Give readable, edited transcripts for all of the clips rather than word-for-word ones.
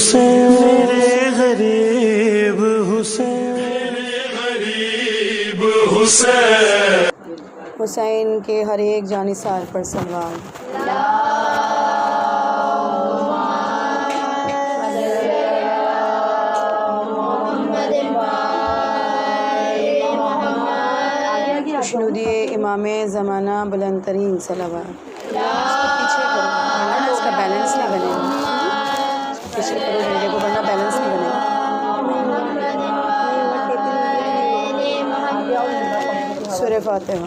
حسین میرے غریب حسین حسین حسین کے ہر ایک جانثار پر صلوات۔ خوشنودی امام زمانہ بلند ترین صلوات۔ اس کو پیچھے کرو ورنہ اس کا بیلنس نہیں بنے گا، پیچھے کرو ویڈیو کو ورنہ بیلنس نہیں بنے گا۔ سورہ فاتحہ۔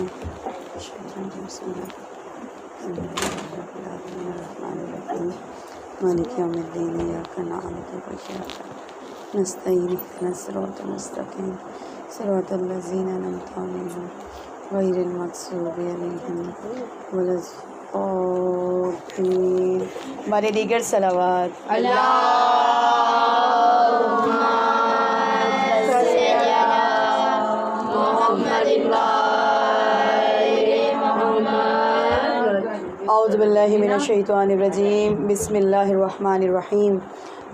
مالک یوم الدین ایاک نعبد و ایاک نستعین اهدنا الصراط المستقیم صراط الذین انعمت علیہم غیر المغضوب علیہم ولا الضالین۔ ہمارے دیگر صلوات۔ اعوذ باللہ من الشیطان الرجیم، بسم اللہ الرحمن الرحیم۔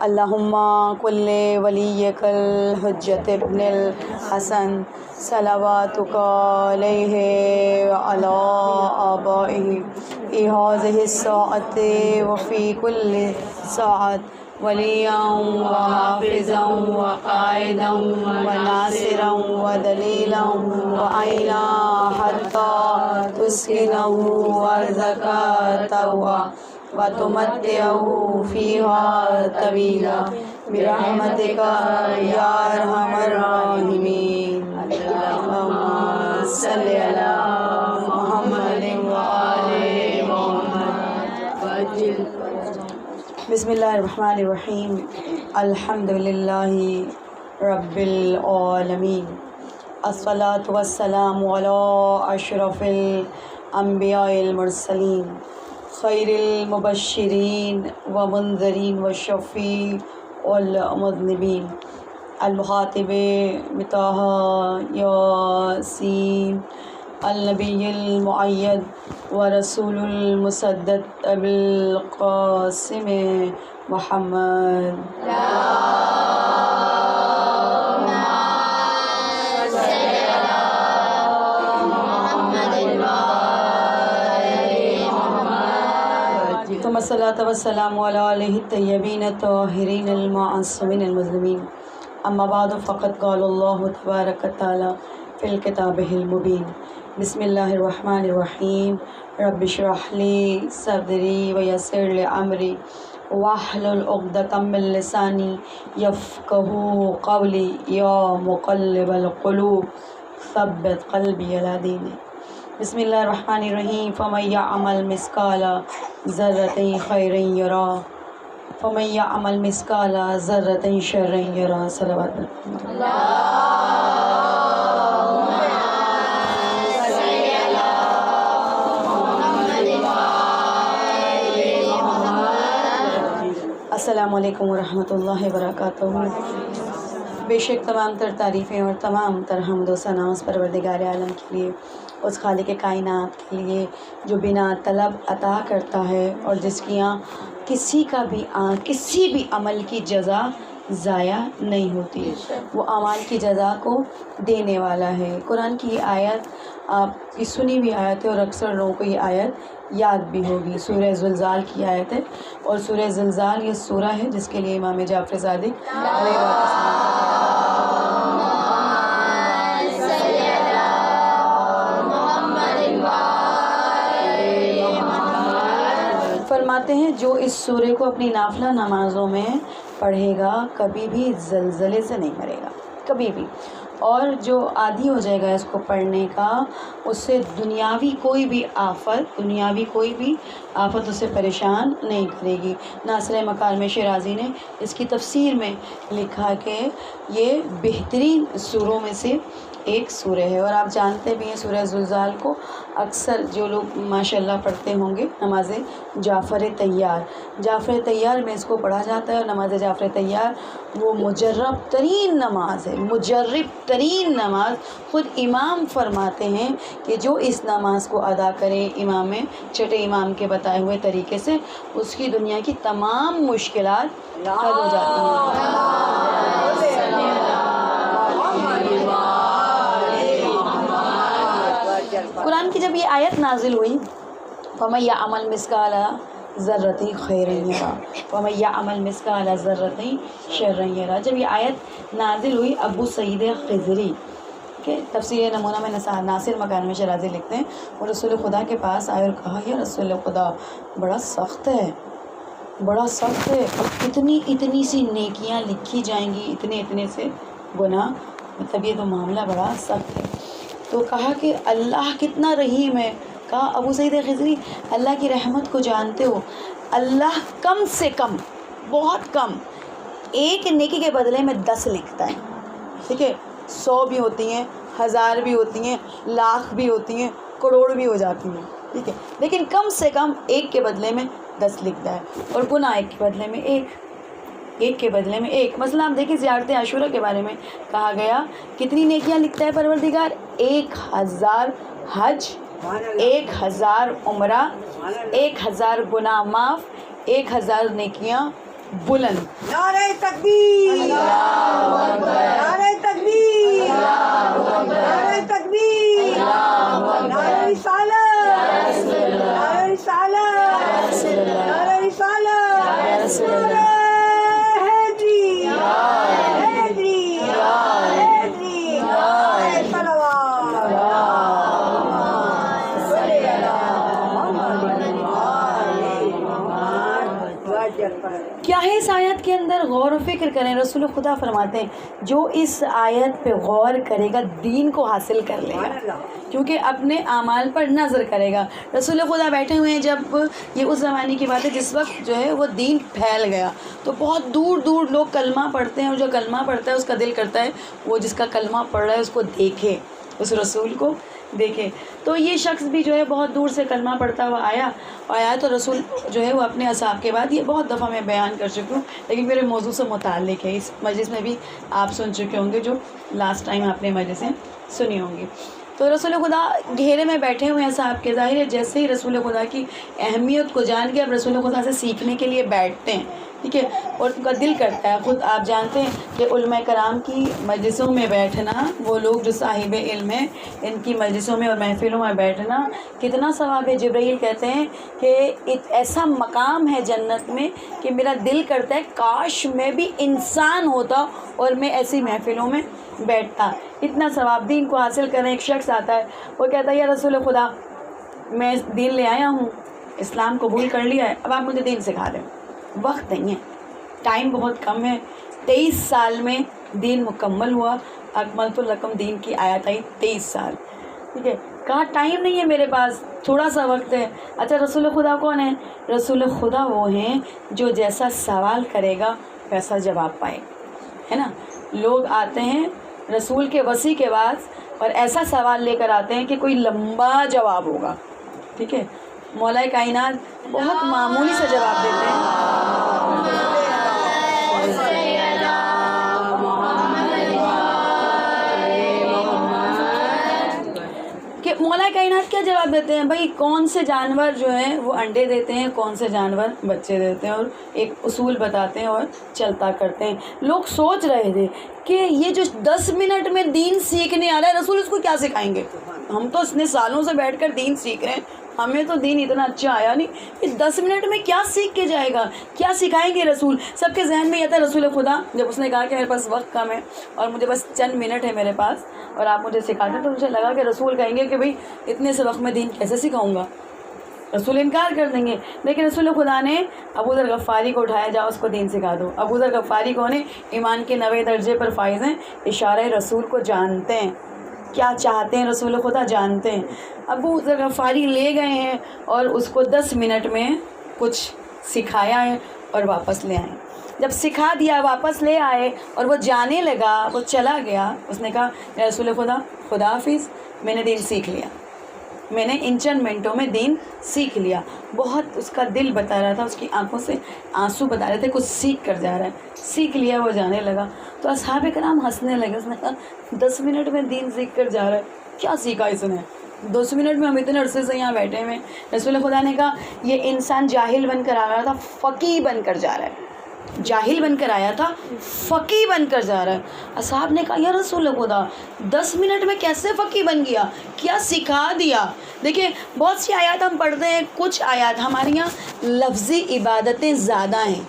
اللہم کل ولیک الحجۃ ابن الحسن صلواتک علیہ وعلی آبائہ فی ہذہ الساعۃ وفی کل ساعۃ ولیاً وحافظاً وقائداً وناصراً ودلیلاً وعینا حتی تسکنہ ارضک طوعا وتمتعہ فیہا طویلا برحمتک یا ارحم الراحمین۔ اللہم صلی علی محمد وآل محمد۔ بسم اللہ الرحمن الرحیم۔ الحمد للہ رب العالمین، الصلاۃ والسلام علی اشرف الانبیاء المرسلین، خیر المبشرین ومنذرین وشفیع المذنبین، المخاطب بطہ یاسین، النبی المؤید ورسول المصدق ابوالقاسم محمد۔ ثم الصلاۃ والسلام علی آلہ الطیبین الطاہرین المعصومین المظلومین، اما بعد فقد قال اللہ تبارک وتعالی فی الکتابہ المبین۔ بسم اللہ الرحمن الرحیم۔ رب اشرح لی صدری ویسر لی امری واحلل عقدۃ من لسانی یفقہوا قولی یا مقلب القلوب ثبت قلبی علی دینک۔ بسم اللہ الرحمن الرحیم۔ فمن یعمل مثقال ذرۃ خیرا یرہ ومن یعمل مثقال ذرۃ شرا یرہ۔ صلوات۔ السلام علیکم ورحمۃ اللہ وبرکاتہ۔ بے شک تمام تر تعریفیں اور تمام تر حمد و ثنا اس پروردگار عالم کے لیے، اس خالق کائنات کے لیے جو بنا طلب عطا کرتا ہے اور جس کی کسی بھی عمل کی جزا ضائع نہیں ہوتی، وہ اعمال کی جزا کو دینے والا ہے۔ قرآن کی یہ آیت آپ کی سنی ہوئی آیت ہے اور اکثر لوگوں کو یہ آیت یاد بھی ہوگی۔ سورہ زلزال کی آیت ہے، اور سورہ زلزال یہ سورہ ہے جس کے لیے امام جعفر صادق علیہ السلام فرماتے ہیں جو اس سورے کو اپنی نافلہ نمازوں میں پڑھے گا کبھی بھی زلزلے سے نہیں مرے گا، کبھی بھی، اور جو عادی ہو جائے گا اس کو پڑھنے کا، اس سے دنیاوی کوئی بھی آفت اسے پریشان نہیں کرے گی۔ ناصر مکارم شیرازی نے اس کی تفسیر میں لکھا کہ یہ بہترین سوروں میں سے ایک سورہ ہے، اور آپ جانتے بھی ہیں سورہ زلزال کو اکثر جو لوگ ماشاءاللہ پڑھتے ہوں گے نماز جعفر طیار، جعفر طیار میں اس کو پڑھا جاتا ہے، اور نماز جعفر طیار وہ مجرب ترین نماز ہے، مجرب ترین نماز۔ خود امام فرماتے ہیں کہ جو اس نماز کو ادا کرے امام چھٹے امام کے بتائے ہوئے طریقے سے، اس کی دنیا کی تمام مشکلات حل ہو جاتی ہیں۔ قرآن کی جب یہ آیت نازل ہوئی، فَمَن يَعْمَلْ مِثْقَالَ ذَرَّةٍ خَيْرًا يَرَهُ وَمَن يَعْمَلْ مِثْقَالَ ذَرَّةٍ شَرًّا يَرَهُ، جب یہ آیت نازل ہوئی ابو سعید خضری کہ تفسیر نمونہ میں ناصر مکان میں شرازی لکھتے ہیں، وہ رسول خدا کے پاس آئے اور کہا یا رسول خدا بڑا سخت ہے، بڑا سخت ہے، اتنی سی نیکیاں لکھی جائیں گی، اتنے سے گناہ، مطلب یہ تو معاملہ بڑا سخت ہے۔ تو کہا کہ اللہ کتنا رحیم ہے۔ کہا ابو سعید خضری اللہ کی رحمت کو جانتے ہو، اللہ کم سے کم، بہت کم، ایک نیکی کے بدلے میں 10 لکھتا ہے، ٹھیک ہے، 100 بھی ہوتی ہیں، 1000 بھی ہوتی ہیں، لاکھ بھی ہوتی ہیں، کروڑ بھی ہو جاتی ہیں، ٹھیک ہے، لیکن کم سے کم ایک کے بدلے میں 10 لکھتا ہے، اور گناہ ایک کے بدلے میں ایک کے بدلے میں ایک۔ مثلا آپ دیکھیں زیارت عاشورہ کے بارے میں کہا گیا کتنی نیکیاں لکھتا ہے پروردگار، 1000 حج، 1000 عمرہ، 1000 گناہ معاف، 1000 نیکیاں بلند۔ نعرہ تکبیر، نعرہ تکبیر، نعرہ تکبیر، نعرہ رسالت، نعرہ رسالت، نعرہ رسالت، نعرہ حیدری، حیدری، حیدری، نعرہ صلوات۔ کیا ہے اس آیت کے اندر؟ غور و فکر کریں۔ رسول خدا فرماتے ہیں جو اس آیت پہ غور کرے گا دین کو حاصل کر لے گا، کیونکہ اپنے اعمال پر نظر کرے گا۔ رسول خدا بیٹھے ہوئے ہیں، جب یہ اس زمانے کی بات ہے جس وقت جو ہے وہ دین پھیل گیا، تو بہت دور دور لوگ کلمہ پڑھتے ہیں، اور جو کلمہ پڑھتا ہے اس کا دل کرتا ہے وہ جس کا کلمہ پڑھ رہا ہے اس کو دیکھے، اس رسول کو دیکھے۔ تو یہ شخص بھی جو ہے بہت دور سے کلمہ پڑھتا ہوا آیا تو رسول جو ہے وہ اپنے اصحاب کے بعد، یہ بہت دفعہ میں بیان کر چکی ہوں لیکن میرے موضوع سے متعلق ہے، اس مجلس میں بھی آپ سن چکے ہوں گے جو لاسٹ ٹائم آپ نے مجلسیں سنی ہوں گی۔ تو رسول خدا گھیرے میں بیٹھے ہوئے ہیں صاحب کے، ظاہر ہے جیسے ہی رسول خدا کی اہمیت کو جان کے اب رسول خدا سے سیکھنے کے لیے بیٹھتے ہیں، ٹھیک ہے، اور ان کا دل کرتا ہے۔ خود آپ جانتے ہیں کہ علماء کرام کی مجلسوں میں بیٹھنا، وہ لوگ جو صاحب علم ہیں ان کی مجلسوں میں اور محفلوں میں بیٹھنا کتنا ثواب ہے۔ جبرائیل کہتے ہیں کہ ایک ایسا مقام ہے جنت میں کہ میرا دل کرتا ہے کاش میں بھی انسان ہوتا اور میں ایسی محفلوں میں بیٹھتا، اتنا ثواب۔ دین کو حاصل کرنے ایک شخص آتا ہے، وہ کہتا ہے یا رسول خدا میں دین لے آیا ہوں، اسلام قبول کر لیا ہے، اب آپ مجھے دین سکھا دیں۔ وقت نہیں ہے، ٹائم بہت کم ہے، 23 سال میں دین مکمل ہوا، اکملت لکم دین کی آیت آئی 23 سال، ٹھیک ہے، کہا ٹائم نہیں ہے میرے پاس، تھوڑا سا وقت ہے۔ اچھا رسول خدا کون ہے؟ رسول خدا وہ ہیں جو جیسا سوال کرے گا ویسا جواب پائے، ہے نا۔ لوگ آتے ہیں رسول کے وصی کے بعد اور ایسا سوال لے کر آتے ہیں کہ کوئی لمبا جواب ہوگا، ٹھیک ہے، مولا کائنات بہت معمولی سے جواب دیتے ہیں۔ کہ مولا کائنات کیا جواب دیتے ہیں؟ بھائی کون سے جانور جو ہیں وہ انڈے دیتے ہیں، کون سے جانور بچے دیتے ہیں، اور ایک اصول بتاتے ہیں اور چلتا کرتے ہیں۔ لوگ سوچ رہے تھے کہ یہ جو 10 منٹ میں دین سیکھنے آ رہا ہے رسول اس کو کیا سکھائیں گے؟ ہم تو اتنے سالوں سے بیٹھ کر دین سیکھ رہے ہیں، ہمیں تو دین اتنا اچھا آیا نہیں، اس 10 منٹ میں کیا سیکھ کے جائے گا، کیا سکھائیں گے رسول؟ سب کے ذہن میں یہ تھا رسول خدا جب اس نے کہا کہ میرے پاس وقت کم ہے اور مجھے بس چند منٹ ہے میرے پاس اور آپ مجھے سکھا دیں، تو مجھے لگا کہ رسول کہیں گے کہ بھئی اتنے سے وقت میں دین کیسے سکھاؤں گا، رسول انکار کر دیں گے۔ لیکن رسول خدا نے ابو ذر غفاری کو اٹھایا، جاؤ اس کو دین سکھا دو۔ ابو ذر غفاری کون ہے؟ ایمان کے 90 درجے پر فائز ہیں، اشارہ رسول کو جانتے ہیں، کیا چاہتے ہیں رسول خدا جانتے ہیں۔ ابو ذر غفاری لے گئے ہیں اور اس کو 10 منٹ میں کچھ سکھایا ہے اور واپس لے آئے۔ جب سکھا دیا واپس لے آئے اور وہ جانے لگا، وہ چلا گیا، اس نے کہا یا رسول خدا خدا حافظ، میں نے دین سیکھ لیا، میں نے ان چند منٹوں میں دین سیکھ لیا. بہت اس کا دل بتا رہا تھا، اس کی آنکھوں سے آنسو بتا رہے تھے کچھ سیکھ کر جا رہا ہے. سیکھ لیا، وہ جانے لگا. تو اصحاب کرام ہنسنے لگے. اس نے کہا 10 منٹ میں دین سیکھ کر جا رہا ہے، کیا سیکھا اس نے؟ 10 منٹ میں ہم اتنے عرصے سے یہاں بیٹھے ہوئے. رسول خدا نے کہا یہ انسان جاہل بن کر آ رہا تھا، فقیہ بن کر جا رہا ہے. جاہل بن کر آیا تھا، فقیہ بن کر جا رہا ہے. اصحاب نے کہا یا رسول خدا 10 منٹ میں کیسے فقیہ بن گیا، کیا سکھا دیا؟ دیکھیں بہت سی آیات ہم پڑھتے ہیں، کچھ آیات ہمارے یہاں لفظی عبادتیں زیادہ ہیں،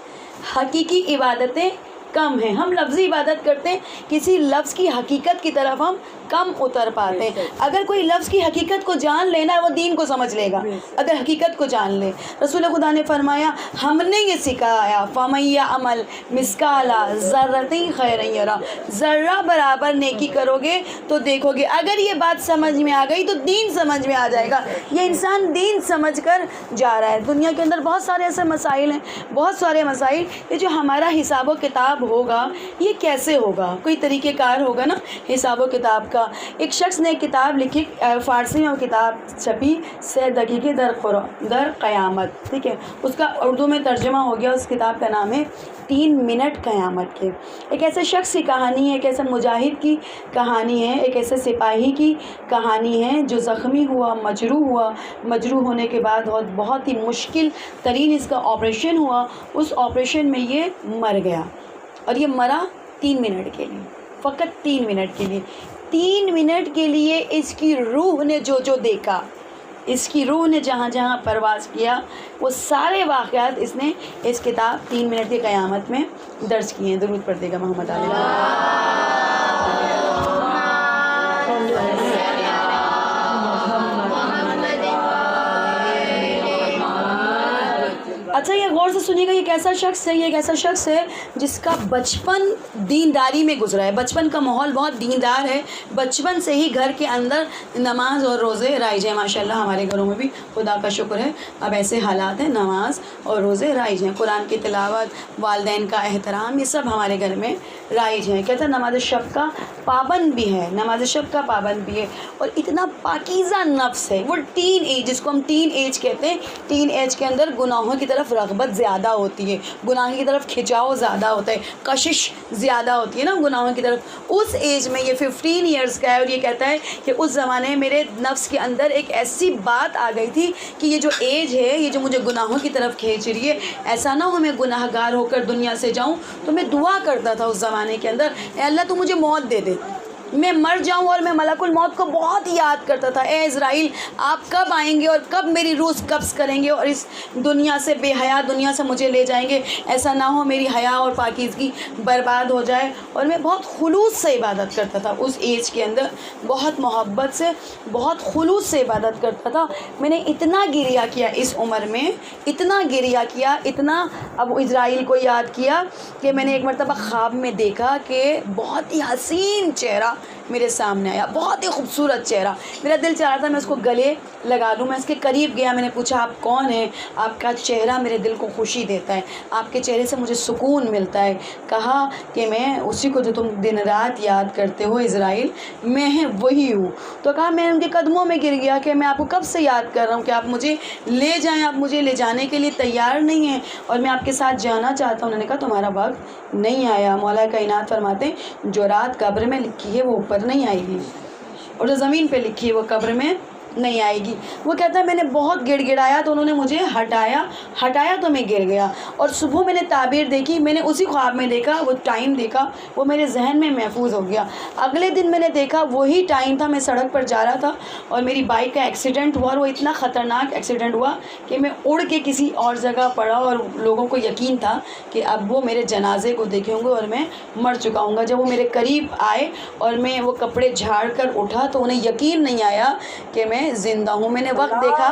حقیقی عبادتیں کم ہیں. ہم لفظی عبادت کرتے ہیں، کسی لفظ کی حقیقت کی طرف ہم کم اتر پاتے ہیں. اگر کوئی لفظ کی حقیقت کو جان لینا وہ دین کو سمجھ لے گا، اگر حقیقت کو جان لے. رسول خدا نے فرمایا ہم نے یہ سکھایا فَمَن يَعْمَلْ مِثْقَالَ ذَرَّةٍ خَيْرًا يَرَهُ، ذرہ برابر نیکی کرو گے تو دیکھو گے. اگر یہ بات سمجھ میں آ گئی تو دین سمجھ میں آ جائے گا. یہ انسان دین سمجھ کر جا رہا ہے. دنیا کے اندر بہت سارے ایسے مسائل ہیں، بہت سارے مسائل. یہ جو ہمارا حساب و کتاب ہوگا یہ کیسے ہوگا؟ کوئی طریقہ کار ہوگا نا حساب و کتاب کا. ایک شخص نے کتاب لکھی، فارسی میں وہ کتاب چھپی، 3 دقیقے در قیامت، ٹھیک ہے. اس کا اردو میں ترجمہ ہو گیا. اس کتاب کا نام ہے 3 منٹ قیامت کے. ایک ایسے شخص کی کہانی ہے، ایک ایسے مجاہد کی کہانی ہے، ایک ایسے سپاہی کی کہانی ہے جو زخمی ہوا، مجروح ہونے کے بعد بہت ہی مشکل ترین اس کا آپریشن ہوا. اس آپریشن میں یہ مر گیا، اور یہ مرا 3 منٹ کے لیے، فقط 3 منٹ کے لیے. 3 منٹ کے لیے اس کی روح نے جو دیکھا، اس کی روح نے جہاں جہاں پرواز کیا، وہ سارے واقعات اس نے اس کتاب 3 منٹ کی قیامت میں درج کیے ہیں. درود پڑھتے گا محمد علیہ. اچھا یہ غور سے سنیے گا، یہ کیسا شخص ہے؟ یہ ایک ایسا شخص ہے جس کا بچپن دینداری میں گزرا ہے. بچپن کا ماحول بہت دیندار ہے. بچپن سے ہی گھر کے اندر نماز اور روزے رائج ہیں. ماشاء اللہ ہمارے گھروں میں بھی خدا کا شکر ہے اب ایسے حالات ہیں، نماز اور روزے رائج ہیں. قرآن کی تلاوت، والدین کا احترام، یہ سب ہمارے گھر میں رائج ہیں. کہتے ہیں نماز شب کا پابند بھی ہے، نماز شب کا پابند بھی ہے. اور اتنا پاکیزہ نفس ہے. وہ ٹین ایج، جس کو ہم ٹین ایج کہتے ہیں، ٹین ایج کے اندر گناہوں کی طرف رغبت زیادہ ہوتی ہے، گناہ کی طرف کھچاؤ زیادہ ہوتا ہے، کشش زیادہ ہوتی ہے نا گناہوں کی طرف. اس ایج میں یہ 15 ایئرس کا ہے، اور یہ کہتا ہے کہ اس زمانے میں میرے نفس کے اندر ایک ایسی بات آ گئی تھی کہ یہ جو ایج ہے، یہ جو مجھے گناہوں کی طرف کھینچ رہی ہے، ایسا نہ ہو میں گناہ گار ہو کر دنیا سے جاؤں. تو میں دعا کرتا تھا اس زمانے کے اندر، اے اللہ تو مجھے موت دے دے، میں مر جاؤں. اور میں ملک الموت کو بہت یاد کرتا تھا، اے اسرائیل آپ کب آئیں گے اور کب میری روح قبض کریں گے اور اس دنیا سے، بے حیا دنیا سے مجھے لے جائیں گے. ایسا نہ ہو میری حیا اور پاکیزگی برباد ہو جائے. اور میں بہت خلوص سے عبادت کرتا تھا اس ایج کے اندر، بہت محبت سے، بہت خلوص سے عبادت کرتا تھا. میں نے اتنا گریہ کیا اس عمر میں، اتنا گریہ کیا، اتنا اب اسرائیل کو یاد کیا کہ میں نے ایک مرتبہ خواب میں دیکھا کہ بہت ہی حسین چہرہ میرے سامنے آیا، بہت ہی خوبصورت چہرہ. میرا دل چاہ رہا تھا میں اس کو گلے لگا لوں. میں اس کے قریب گیا، میں نے پوچھا آپ کون ہیں؟ آپ کا چہرہ میرے دل کو خوشی دیتا ہے، آپ کے چہرے سے مجھے سکون ملتا ہے. کہا کہ میں اسی کو جو تم دن رات یاد کرتے ہو اسرائیل، میں وہی ہوں. تو کہا میں ان کے قدموں میں گر گیا کہ میں آپ کو کب سے یاد کر رہا ہوں کہ آپ مجھے لے جائیں، آپ مجھے لے جانے کے لیے تیار نہیں ہیں اور میں آپ کے ساتھ جانا چاہتا ہوں. انہوں نے کہا تمہارا وقت نہیں آیا. مولا کائنات فرماتے ہیں جو رات قبر میں لکھی ہے وہ اوپر نہیں آئے گی، اور جو زمین پہ لکھی ہے وہ قبر میں نہیں آئے گی. وہ کہتا ہے میں نے بہت گڑ گڑایا تو انہوں نے مجھے ہٹایا تو میں گر گیا. اور صبح میں نے تعبیر دیکھی، میں نے اسی خواب میں دیکھا، وہ ٹائم دیکھا، وہ میرے ذہن میں محفوظ ہو گیا. اگلے دن میں نے دیکھا وہی ٹائم تھا، میں سڑک پر جا رہا تھا اور میری بائک کا ایکسیڈنٹ ہوا. اور وہ اتنا خطرناک ایکسیڈنٹ ہوا کہ میں اڑ کے کسی اور جگہ پڑا اور لوگوں کو یقین تھا کہ اب وہ میرے جنازے کو دیکھیں گے اور میں مر چکا ہوں گا. جب وہ میرے قریب آئے اور میں وہ کپڑے جھاڑ کر اٹھا تو انہیں یقین نہیں آیا کہ میں زندہ ہوں. میں نے وقت دیکھا،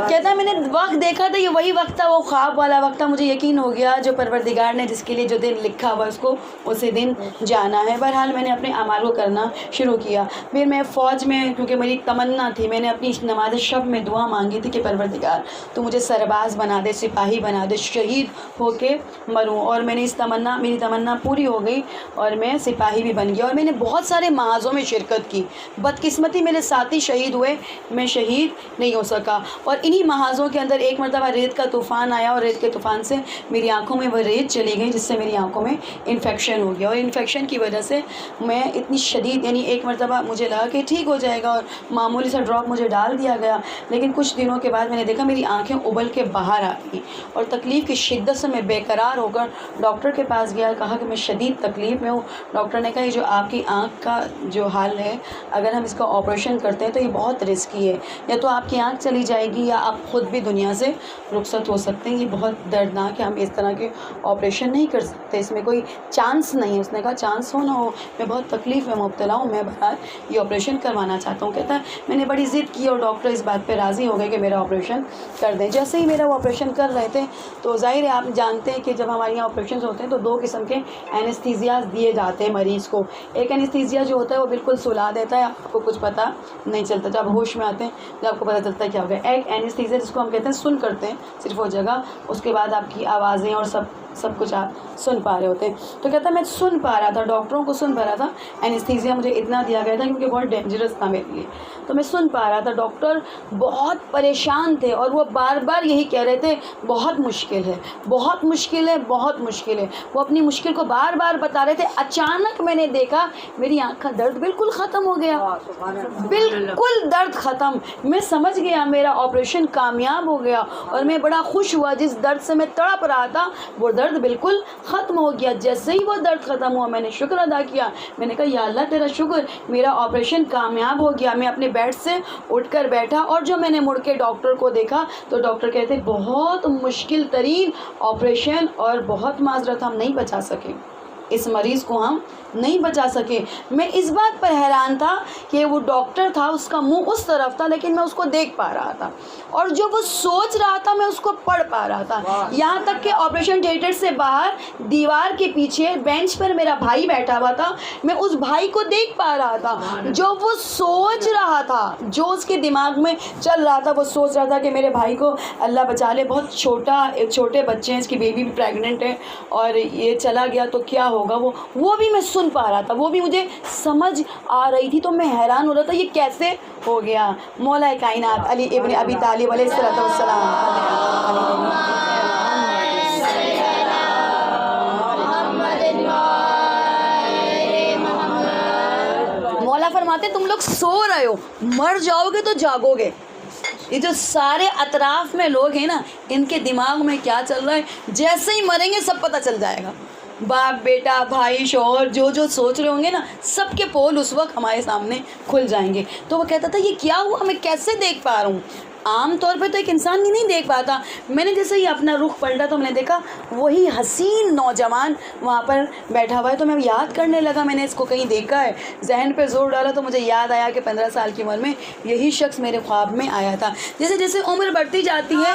کہتا ہے میں نے وقت دیکھا تھا یہ وہی وقت تھا، وہ خواب والا وقت تھا. مجھے یقین ہو گیا جو پروردگار نے جس کے لیے جو دن لکھا ہوا اس کو اسی دن جانا ہے. بہرحال میں نے اپنے اعمال کو کرنا شروع کیا. پھر میں فوج میں، کیونکہ میری تمنا تھی، میں نے اپنی نماز شب میں دعا مانگی تھی کہ پروردگار تو مجھے سرباز بنا دے، سپاہی بنا دے، شہید ہو کے مروں. اور میں نے میری تمنا پوری ہو گئی اور میں سپاہی بھی بن گیا. اور میں نے بہت سارے محاذوں میں شرکت کی. بدقسمتی میرے ساتھی شہید ہوئے، میں شہید نہیں ہو سکا. اور انہی محاذوں کے اندر ایک مرتبہ ریت کا طوفان آیا اور ریت کے طوفان سے میری آنکھوں میں وہ ریت چلی گئی جس سے میری آنکھوں میں انفیکشن ہو گیا. اور انفیکشن کی وجہ سے میں اتنی شدید، یعنی ایک مرتبہ مجھے لگا کہ ٹھیک ہو جائے گا اور معمولی سا ڈراپ مجھے ڈال دیا گیا. لیکن کچھ دنوں کے بعد میں نے دیکھا میری آنکھیں ابل کے باہر آ گئی اور تکلیف کی شدت سے میں بے قرار ہو کر ڈاکٹر کے پاس گیا. کہا کہ میں شدید تکلیف میں ہوں. ڈاکٹر نے کہا یہ جو آپ کی آنکھ کا جو حال ہے، اگر ہم اس کا آپریشن کرتے ہیں تو یہ بہت رسکی ہے، یا تو آپ کی آنکھ چلی جائے گی یا آپ خود بھی دنیا سے رخصت ہو سکتے ہیں. یہ بہت دردناک ہے، ہم اس طرح کے آپریشن نہیں کر سکتے، اس میں کوئی چانس نہیں ہے. اس نے کہا چانس ہو نہ ہو، میں بہت تکلیف میں مبتلا ہوں، میں بہرحال یہ آپریشن کروانا چاہتا ہوں. کہتا ہے میں نے بڑی ضد کی اور ڈاکٹر اس بات پہ راضی ہو گئے کہ میرا آپریشن کر دیں. جیسے ہی میرا وہ آپریشن کر رہے تھے تو ظاہر ہے آپ جانتے ہیں کہ جب ہمارے یہاں آپریشن ہوتے ہیں تو 2 قسم کے اینستھیزیاز دیے جاتے ہیں مریض کو. ایک اینستھیزیا جو ہوتا ہے وہ بالکل سلا دیتا ہے، آپ کو کچھ پتہ نہیں چلتا، جب ہوش میں آتے ہیں جب آپ کو پتہ چلتا ہے کیا ہو گیا. ایک اینستھیزیا جس کو ہم کہتے ہیں سن کرتے ہیں صرف وہ جگہ، اس کے بعد آپ کی آوازیں اور سب کچھ آپ سن پا رہے ہوتے ہیں. تو کہتا ہے میں سن پا رہا تھا، ڈاکٹروں کو سن پا رہا تھا. اینستھیزیا مجھے اتنا دیا گیا تھا کیونکہ بہت ڈینجرس تھا میرے لیے، تو میں سن پا رہا تھا. ڈاکٹر بہت پریشان تھے اور وہ بار بار یہی کہہ رہے تھے بہت مشکل ہے، بہت مشکل ہے، بہت مشکل ہے. وہ اپنی مشکل کو بار بار بتا رہے تھے. اچانک میں نے دیکھا میری آنکھ کا درد بالکل ختم ہو گیا، بالکل درد ختم. میں سمجھ گیا میرا آپریشن کامیاب ہو گیا اور میں بڑا خوش ہوا. جس درد سے میں تڑپ رہا تھا وہ درد بالکل ختم ہو گیا. جیسے ہی وہ درد ختم ہوا میں نے شکر ادا کیا. میں نے کہا یا اللہ تیرا شکر، میرا آپریشن کامیاب ہو گیا. میں اپنے بیڈ سے اٹھ کر بیٹھا اور جو میں نے مڑ کے ڈاکٹر کو دیکھا تو ڈاکٹر کہتے بہت مشکل ترین آپریشن اور بہت معذرت، ہم نہیں بچا سکے اس مریض کو، ہم نہیں بچا سکے. میں اس بات پر حیران تھا کہ وہ ڈاکٹر تھا، اس کا منہ اس طرف تھا لیکن میں اس کو دیکھ پا رہا تھا اور جو وہ سوچ رہا تھا میں اس کو پڑھ پا رہا تھا. یہاں تک کہ آپریشن تھیٹر سے باہر دیوار کے پیچھے بینچ پر میرا بھائی بیٹھا ہوا تھا، میں اس بھائی کو دیکھ پا رہا تھا. جو وہ سوچ رہا تھا، جو اس کے دماغ میں چل رہا تھا، وہ سوچ رہا تھا کہ میرے بھائی کو اللہ بچا لے، بہت چھوٹے بچے ہیں، اس کی بیبی بھی پریگننٹ ہے اور یہ چلا گیا تو کیا ہوگا. وہ بھی میں سن پا رہا تھا، وہ بھی مجھے سمجھ آ رہی تھی. تو میں حیران ہو رہا تھا یہ کیسے ہو گیا. مولا کائنات علی ابن ابی طالب علیہ السلام مولا فرماتے تم لوگ سو رہے ہو، مر جاؤ گے تو جاگو گے. یہ جو سارے اطراف میں لوگ ہیں نا، ان کے دماغ میں کیا چل رہا ہے جیسے ہی مریں گے سب پتہ چل جائے گا. باپ بیٹا بھائی شوہر جو سوچ رہے ہوں گے نا، سب کے پول اس وقت ہمارے سامنے کھل جائیں گے. تو وہ کہتا تھا یہ کیا ہوا، میں کیسے دیکھ پا رہا ہوں. عام طور پہ تو ایک انسان ہی نہیں دیکھ پاتا. میں نے جیسے ہی اپنا رخ پلٹا تو میں نے دیکھا وہی حسین نوجوان وہاں پر بیٹھا ہوا ہے. تو میں یاد کرنے لگا میں نے اس کو کہیں دیکھا ہے، ذہن پہ زور ڈالا تو مجھے یاد آیا کہ 15 سال کی عمر میں یہی شخص میرے خواب میں آیا تھا. جیسے جیسے عمر بڑھتی جاتی ہے،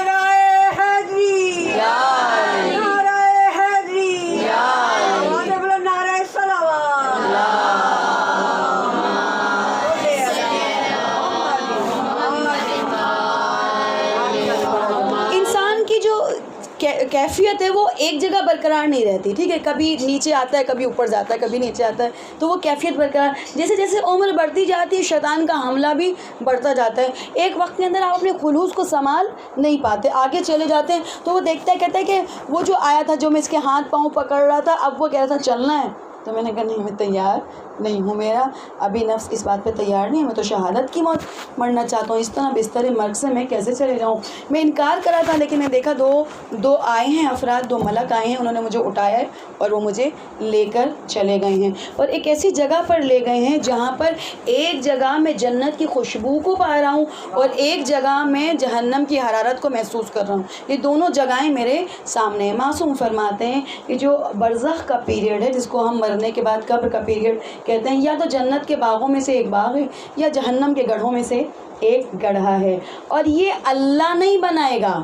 کیفیت ہے وہ ایک جگہ برقرار نہیں رہتی. ٹھیک ہے، کبھی نیچے آتا ہے، کبھی اوپر جاتا ہے، کبھی نیچے آتا ہے، تو وہ کیفیت برقرار. جیسے جیسے عمر بڑھتی جاتی ہے شیطان کا حملہ بھی بڑھتا جاتا ہے. ایک وقت کے اندر آپ اپنے خلوص کو سنبھال نہیں پاتے، آگے چلے جاتے ہیں. تو وہ دیکھتا ہے، کہتا ہے کہ وہ جو آیا تھا، جو میں اس کے ہاتھ پاؤں پکڑ رہا تھا، اب وہ کہہ رہا تھا چلنا ہے. تو میں نے کہا نہیں، میں تیار نہیں ہوں، میرا ابھی نفس اس بات پہ تیار نہیں ہے، میں تو شہادت کی موت مرنا چاہتا ہوں. اس طرح بستر مرگ سے میں کیسے چلے جاؤں. میں انکار کرا تھا لیکن میں دیکھا دو آئے ہیں افراد، 2 ملک آئے ہیں، انہوں نے مجھے اٹھایا ہے اور وہ مجھے لے کر چلے گئے ہیں اور ایک ایسی جگہ پر لے گئے ہیں جہاں پر ایک جگہ میں جنت کی خوشبو کو پا رہا ہوں اور ایک جگہ میں جہنم کی حرارت کو محسوس کر رہا ہوں. یہ دونوں جگہیں میرے سامنے ہیں. معصوم فرماتے ہیں کہ جو برزخ کا پیریڈ ہے، جس کو ہم مرنے کے بعد قبر کا پیریڈ کہتے ہیں، یا تو جنت کے باغوں میں سے ایک باغ ہے یا جہنم کے گڑھوں میں سے ایک گڑھا ہے. اور یہ اللہ نہیں بنائے گا،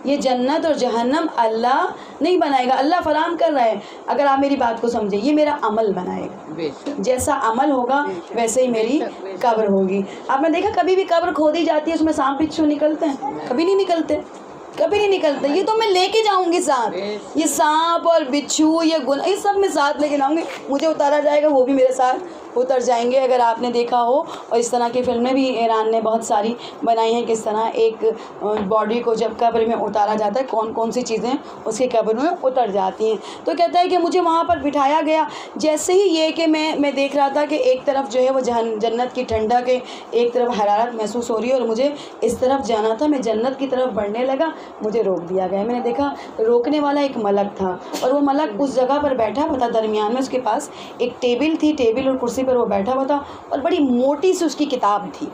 یہ جنت اور جہنم اللہ نہیں بنائے گا، اللہ فراہم کر رہا ہے، اگر آپ میری بات کو سمجھیں، یہ میرا عمل بنائے گا، جیسا عمل ہوگا ویسے ہی میری قبر ہوگی۔ آپ نے دیکھا کبھی بھی قبر کھودی جاتی ہے اس میں سانپ بچھو نکلتے ہیں؟ کبھی نہیں نکلتے، کبھی نہیں نکلتے۔ یہ تو میں لے کے جاؤں گی ساتھ، یہ سانپ اور بچھو، یہ گناہ، یہ سب میں ساتھ لے کے جاؤں گی، مجھے اتارا جائے گا، وہ بھی میرے ساتھ اتر جائیں گے۔ اگر آپ نے دیکھا ہو، اور اس طرح کی فلمیں بھی ایران نے بہت ساری بنائی ہیں، کس طرح ایک باڈی کو جب قبر میں اتارا جاتا ہے، کون کون سی چیزیں اس کی قبر میں اتر جاتی ہیں۔ تو کہتا ہے کہ مجھے وہاں پر بٹھایا گیا، جیسے ہی یہ کہ میں دیکھ رہا تھا کہ ایک طرف جو ہے وہ جنت کی ٹھنڈک ہے، ایک طرف حرارت محسوس ہو رہی ہے، اور مجھے اس طرف جانا تھا، میں جنت کی طرف بڑھنے لگا، مجھے روک دیا گیا۔ میں نے دیکھا روکنے والا ایک ملک تھا، اور وہ ملک اس جگہ پر بیٹھا ہوا تھا، درمیان میں اس کے پاس ایک ٹیبل تھی، ٹیبل اور کرسی پر وہ بیٹھا ہوا تھا، اور بڑی موٹی سی اس کی کتاب تھی،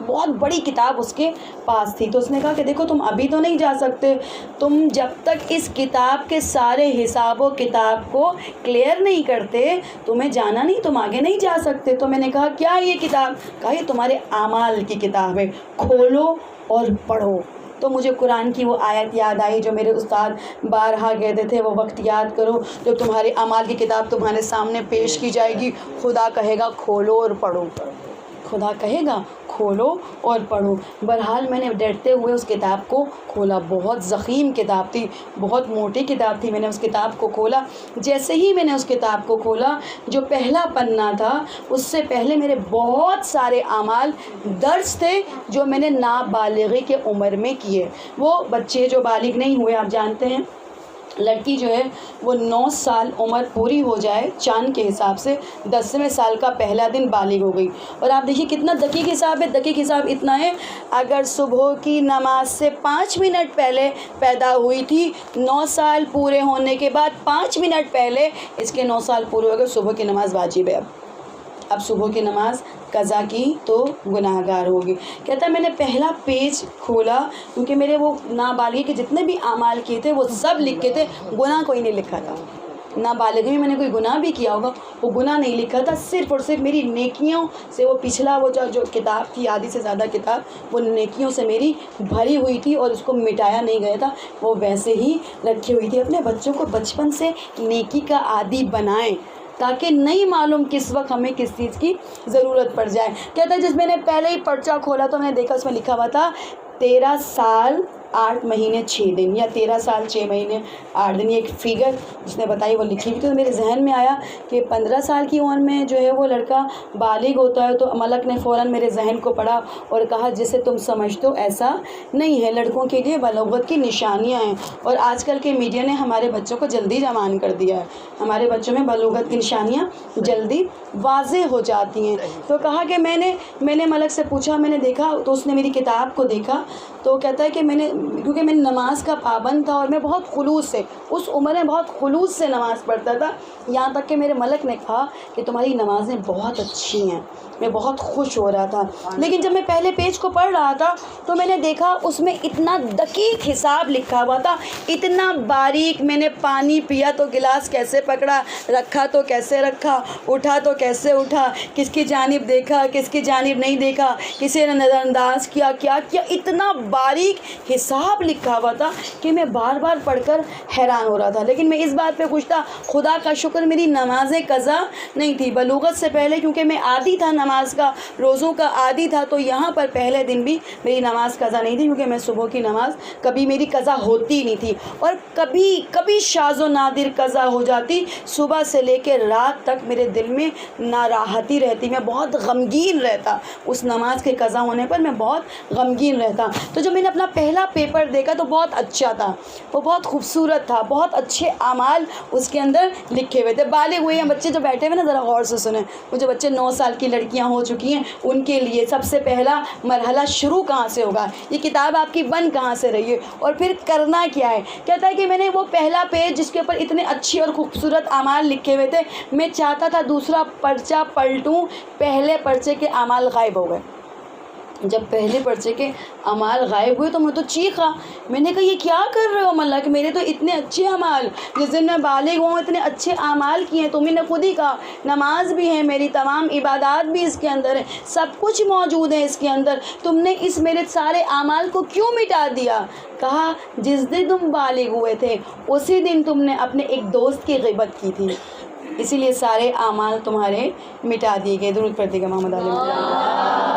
بہت بڑی کتاب اس کے پاس تھی۔ تو اس نے کہا کہ دیکھو تم ابھی تو نہیں جا سکتے، تم جب تک اس کتاب کے سارے حساب و کتاب کو کلیئر نہیں کرتے تمہیں جانا نہیں، تم آگے نہیں جا سکتے۔ تو میں نے کہا کیا یہ کتاب؟ کہا یہ تمہارے اعمال کی کتاب ہے، کھولو اور پڑھو۔ تو مجھے قرآن کی وہ آیت یاد آئی جو میرے استاد بارہا کہتے تھے، وہ وقت یاد کرو جب تمہارے اعمال کی کتاب تمہارے سامنے پیش کی جائے گی، خدا کہے گا کھولو اور پڑھو، خدا کہے گا کھولو اور پڑھو۔ بہرحال میں نے ڈرتے ہوئے اس کتاب کو کھولا، بہت ضخیم کتاب تھی، بہت موٹی کتاب تھی۔ میں نے اس کتاب کو کھولا، جیسے ہی میں نے اس کتاب کو کھولا، جو پہلا پنہ تھا اس سے پہلے میرے بہت سارے اعمال درج تھے جو میں نے نابالغی کے عمر میں کیے۔ وہ بچے جو بالغ نہیں ہوئے، آپ جانتے ہیں لڑکی جو ہے وہ 9 سال عمر پوری ہو جائے چاند کے حساب سے، 10ویں سال کا پہلا دن بالغ ہو گئی۔ اور آپ دیکھیے کتنا دقیق حساب ہے، دقیق حساب اتنا ہے، اگر صبح کی نماز سے 5 منٹ پہلے پیدا ہوئی تھی، 9 سال پورے ہونے کے بعد 5 منٹ پہلے اس کے 9 سال پورے ہو گئے، صبح کی نماز واجب ہے۔ اب صبح کی نماز قضا کی تو گناہ گار ہوگی۔ کہتا ہے میں نے پہلا پیج کھولا، کیونکہ میرے وہ نابالغی کے جتنے بھی اعمال کیے تھے وہ سب لکھے تھے، گناہ کوئی نہیں لکھا تھا۔ نابالغی میں میں نے کوئی گناہ بھی کیا ہوگا، وہ گناہ نہیں لکھا تھا، صرف اور صرف میری نیکیوں سے وہ پچھلا وہ جو کتاب تھی، آدھی سے زیادہ کتاب وہ نیکیوں سے میری بھری ہوئی تھی، اور اس کو مٹایا نہیں گیا تھا، وہ ویسے ہی رکھی ہوئی تھی۔ اپنے بچوں کو بچپن سے نیکی کا عادی بنائیں، تاکہ نہیں معلوم کس وقت ہمیں کس چیز کی ضرورت پڑ جائے۔ کہتا ہے جس میں نے پہلے ہی پرچہ کھولا تو میں نے دیکھا اس میں لکھا ہوا تھا 13 سال 8 مہینے 6 دن، یا 13 سال 6 مہینے 8 دن، یہ ایک فگر جس نے بتائی وہ لکھی ہوئی تھی۔ تو میرے ذہن میں آیا کہ 15 سال کی عمر میں جو ہے وہ لڑکا بالغ ہوتا ہے، تو ملک نے فوراً میرے ذہن کو پڑھا اور کہا جسے تم سمجھتے ہو ایسا نہیں ہے، لڑکوں کے لیے بلوغت کی نشانیاں ہیں، اور آج کل کے میڈیا نے ہمارے بچوں کو جلدی جوان کر دیا ہے، ہمارے بچوں میں بلوغت کی نشانیاں جلدی واضح ہو جاتی ہیں۔ تو کہا کہ میں نے ملک سے پوچھا، میں نے دیکھا، تو اس نے میری کتاب کو دیکھا، تو کہتا ہے کہ کیونکہ میں نماز کا پابند تھا، اور میں بہت خلوص سے اس عمر میں بہت خلوص سے نماز پڑھتا تھا، یہاں تک کہ میرے ملک نے کہا کہ تمہاری نمازیں بہت اچھی ہیں، میں بہت خوش ہو رہا تھا۔ لیکن جب میں پہلے پیج کو پڑھ رہا تھا تو میں نے دیکھا اس میں اتنا دقیق حساب لکھا ہوا تھا، اتنا باریک، میں نے پانی پیا تو گلاس کیسے پکڑا، رکھا تو کیسے رکھا، اٹھا تو کیسے اٹھا، کس کی جانب دیکھا، کس کی جانب نہیں دیکھا، کسی نے نظر انداز کیا، کیا کیا، اتنا باریک حساب لکھا ہوا تھا کہ میں بار بار پڑھ کر حیران ہو رہا تھا۔ لیکن میں اس بات پہ خوش تھا، خدا کا شکر میری نمازیں قضا نہیں تھی۔ بلوغت سے پہلے کیونکہ میں عادی تھا نماز کا، روزوں کا عادی تھا، تو یہاں پر پہلے دن بھی میری نماز قضا نہیں تھی، کیونکہ میں صبح کی نماز کبھی میری قضا ہوتی نہیں تھی، اور کبھی شاذ و نادر قضا ہو جاتی، صبح سے لے کے رات تک میرے دل میں ناراحتی رہتی، میں بہت غمگین رہتا، اس نماز کے قضا ہونے پر میں بہت غمگین رہتا۔ تو جب میں نے اپنا پہلا پیپر دیکھا تو بہت اچھا تھا، وہ بہت خوبصورت تھا، بہت اچھے اعمال اس کے اندر لکھے ہوئے تھے۔ بالغ ہوئے ہیں بچے جو بیٹھے ہوئے نا، ذرا غور سے سنیں، وہ جو بچے 9 سال کی لڑکیاں ہو چکی ہیں ان کے لیے سب سے پہلا مرحلہ شروع کہاں سے ہوگا، یہ کتاب آپ کی بن کہاں سے رہی ہے، اور پھر کرنا کیا ہے۔ کہتا ہے کہ میں نے وہ پہلا پیج جس کے اوپر اتنے اچھے اور خوبصورت اعمال لکھے ہوئے تھے، میں چاہتا تھا دوسرا پرچہ پلٹوں، پہلے پرچے کے اعمال غائب ہو گئے، جب پہلے پرچے کے اعمال غائب ہوئے تو میں تو چیخا، میں نے کہا یہ کیا کر رہے ہو ملا کہ میرے تو اتنے اچھے اعمال، جس دن میں بالغ ہوں اتنے اچھے اعمال کیے ہیں، تمہیں نے خود ہی کہا نماز بھی ہے، میری تمام عبادات بھی اس کے اندر ہے، سب کچھ موجود ہے اس کے اندر، تم نے اس میرے سارے اعمال کو کیوں مٹا دیا؟ کہا جس دن تم بالغ ہوئے تھے اسی دن تم نے اپنے ایک دوست کی غیبت کی تھی، اسی لیے سارے اعمال تمہارے مٹا دیے گئے۔ درود پڑھتے گا محمد علیہ۔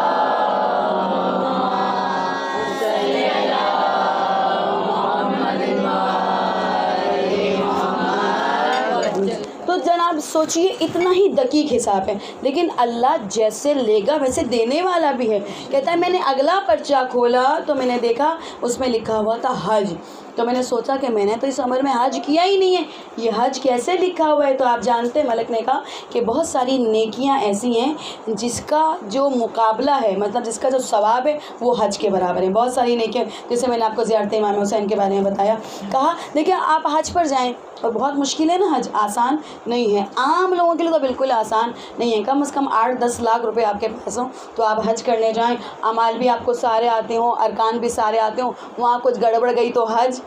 تو جناب سوچئے اتنا ہی دقیق حساب ہے، لیکن اللہ جیسے لے گا ویسے دینے والا بھی ہے۔ کہتا ہے میں نے اگلا پرچہ کھولا تو میں نے دیکھا اس میں لکھا ہوا تھا حج، تو میں نے سوچا کہ میں نے تو اس عمر میں حج کیا ہی نہیں ہے، یہ حج کیسے لکھا ہوا ہے؟ تو آپ جانتے ہیں ملک نے کہا کہ بہت ساری نیکیاں ایسی ہیں جس کا جو مقابلہ ہے، مطلب جس کا جو ثواب ہے وہ حج کے برابر ہے۔ بہت ساری نیکیاں، جیسے میں نے آپ کو زیارت امام حسین کے بارے میں بتایا، کہا دیکھیں آپ حج پر جائیں، اور بہت مشکل ہے نا، حج آسان نہیں ہے، عام لوگوں کے لیے تو بالکل آسان نہیں ہے، کم از کم 8-10 لاکھ روپے آپ کے پاس ہوں تو آپ حج کرنے جائیں، اعمال بھی آپ کو سارے آتے ہوں، ارکان بھی سارے آتے ہوں، وہاں کچھ گڑبڑ گئی تو حج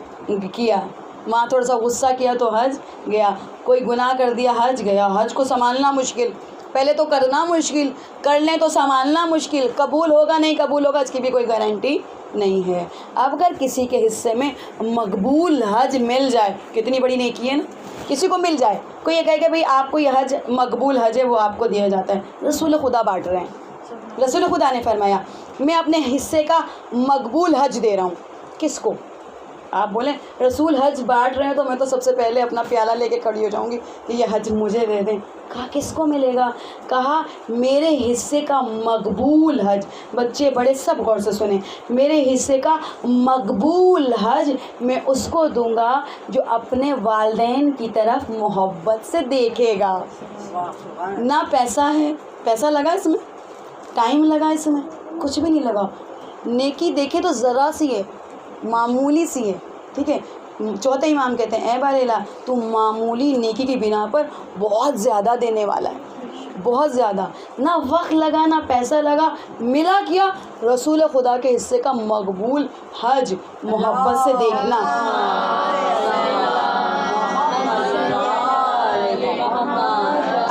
کیا، وہاں تھوڑا سا غصہ کیا تو حج گیا، کوئی گناہ کر دیا حج گیا۔ حج کو سنبھالنا مشکل، پہلے تو کرنا مشکل، کر لیں تو سنبھالنا مشکل، قبول ہوگا نہیں قبول ہوگا اس کی بھی کوئی گارنٹی نہیں ہے۔ اب اگر کسی کے حصے میں مقبول حج مل جائے، کتنی بڑی نیکی ہے نا، کسی کو مل جائے، کوئی یہ کہے کہ بھئی آپ کو یہ حج مقبول حج ہے وہ آپ کو دیا جاتا ہے، رسول خدا بانٹ رہے ہیں، رسول خدا نے فرمایا میں اپنے حصے کا مقبول حج دے رہا ہوں۔ کس کو؟ آپ بولیں رسول حج بانٹ رہے ہیں تو میں تو سب سے پہلے اپنا پیالہ لے کے کھڑی ہو جاؤں گی کہ یہ حج مجھے دے دیں۔ کہا کس کو ملے گا؟ کہا میرے حصے کا مقبول حج، بچے بڑے سب غور سے سنیں، میرے حصے کا مقبول حج میں اس کو دوں گا جو اپنے والدین کی طرف محبت سے دیکھے گا۔ نہ پیسہ ہے، پیسہ لگا اس میں، ٹائم لگا اس میں، کچھ بھی نہیں لگا، نیکی دیکھے تو ذرا سی ہے، معمولی سی ہے، ٹھیک ہے۔ چوتھے امام کہتے ہیں اے باریلا تو معمولی نیکی کی بنا پر بہت زیادہ دینے والا ہے، بہت زیادہ، نہ وقت لگا نہ پیسہ لگا، ملا کیا رسول خدا کے حصے کا مقبول حج، محبت سے دیکھنا۔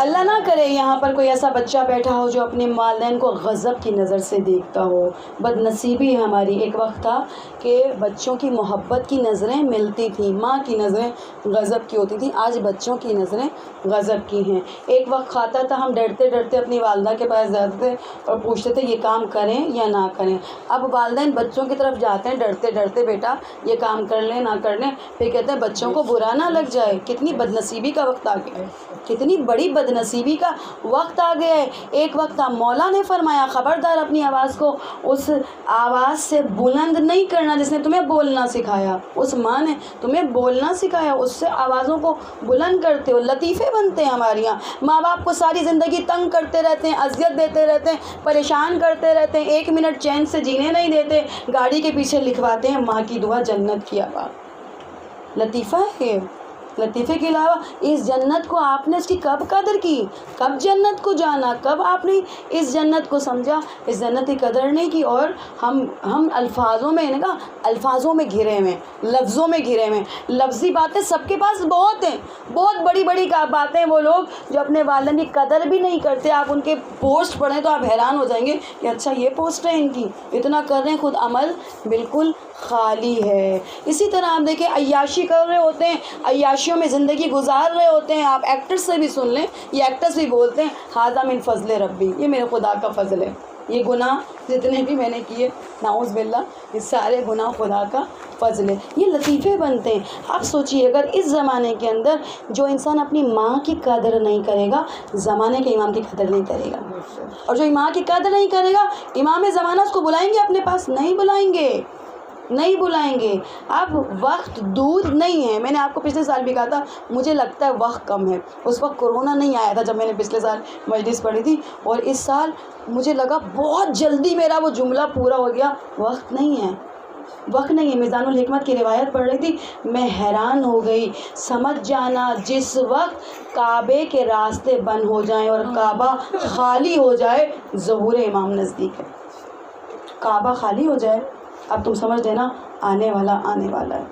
اللہ نہ کرے یہاں پر کوئی ایسا بچہ بیٹھا ہو جو اپنے والدین کو غضب کی نظر سے دیکھتا ہو، بد نصیبی ہے ہماری۔ ایک وقت تھا کہ بچوں کی محبت کی نظریں ملتی تھیں، ماں کی نظریں غضب کی ہوتی تھیں، آج بچوں کی نظریں غضب کی ہیں۔ ایک وقت کھاتا تھا ہم ڈرتے ڈرتے اپنی والدہ کے پاس جاتے تھے اور پوچھتے تھے یہ کام کریں یا نہ کریں۔ اب والدین بچوں کی طرف جاتے ہیں ڈرتے ڈرتے، بیٹا یہ کام کر لیں نہ کر لیں، پھر کہتے ہیں بچوں کو برا نہ لگ جائے۔ کتنی بد نصیبی کا وقت آ گیا ہے، کتنی بڑی بد نصیبی کا وقت آ گیا ہے۔ ایک وقت مولا نے فرمایا خبردار اپنی آواز کو اس آواز سے بلند نہیں کرنا جس نے تمہیں بولنا سکھایا، اس ماں نے تمہیں بولنا سکھایا، اس سے آوازوں کو بلند کرتے ہو۔ لطیفے بنتے ہیں ہمارے یہاں، ماں باپ کو ساری زندگی تنگ کرتے رہتے ہیں، اذیت دیتے رہتے ہیں، پریشان کرتے رہتے ہیں، ایک منٹ چین سے جینے نہیں دیتے، گاڑی کے پیچھے لکھواتے ہیں ماں کی دعا جنت کی آواز۔ لطیفہ ہے یہ۔ لطیفے کے علاوہ اس جنت کو آپ نے اس کی کب قدر کی، کب جنت کو جانا، کب آپ نے اس جنت کو سمجھا، اس جنت کی قدر نہیں کی۔ اور ہم الفاظوں میں کہا الفاظوں میں گھرے ہوئے، لفظوں میں گھرے ہوئے، لفظی باتیں سب کے پاس بہت ہیں، بہت بڑی بڑی باتیں، وہ لوگ جو اپنے والدین کی قدر بھی نہیں کرتے، آپ ان کے پوسٹ پڑھیں تو آپ حیران ہو جائیں گے کہ اچھا یہ پوسٹ ہے ان کی، اتنا کر رہے ہیں، خود عمل بالکل خالی ہے۔ اسی طرح آپ دیکھیں عیاشی کر رہے ہوتے ہیں، عیاشیوں میں زندگی گزار رہے ہوتے ہیں۔ آپ ایکٹرز سے بھی سن لیں، یہ ایکٹرز بھی بولتے ہیں ھذا من فضل ربی، یہ میرے خدا کا فضل ہے، یہ گناہ جتنے بھی میں نے کیے نعوذ باللہ یہ سارے گناہ خدا کا فضل ہے۔ یہ لطیفے بنتے ہیں۔ آپ سوچئے اگر اس زمانے کے اندر جو انسان اپنی ماں کی قدر نہیں کرے گا، زمانے کے امام کی قدر نہیں کرے گا، اور جو ماں کی قدر نہیں کرے گا، امام زمانہ اس کو بلائیں گے اپنے پاس؟ نہیں بلائیں گے، نہیں بلائیں گے۔ اب وقت دور نہیں ہے، میں نے آپ کو پچھلے سال بھی کہا تھا مجھے لگتا ہے وقت کم ہے، اس وقت کرونا نہیں آیا تھا جب میں نے پچھلے سال مجلس پڑھی تھی، اور اس سال مجھے لگا بہت جلدی میرا وہ جملہ پورا ہو گیا، وقت نہیں ہے، وقت نہیں ہے۔ میزان الحکمت کی روایت پڑھ رہی تھی، میں حیران ہو گئی، سمجھ جانا جس وقت کعبے کے راستے بند ہو جائیں اور کعبہ خالی ہو جائے، ظہور امام نزدیک ہے۔ کعبہ خالی ہو جائے، اب تم سمجھ لینا آنے والا ہے۔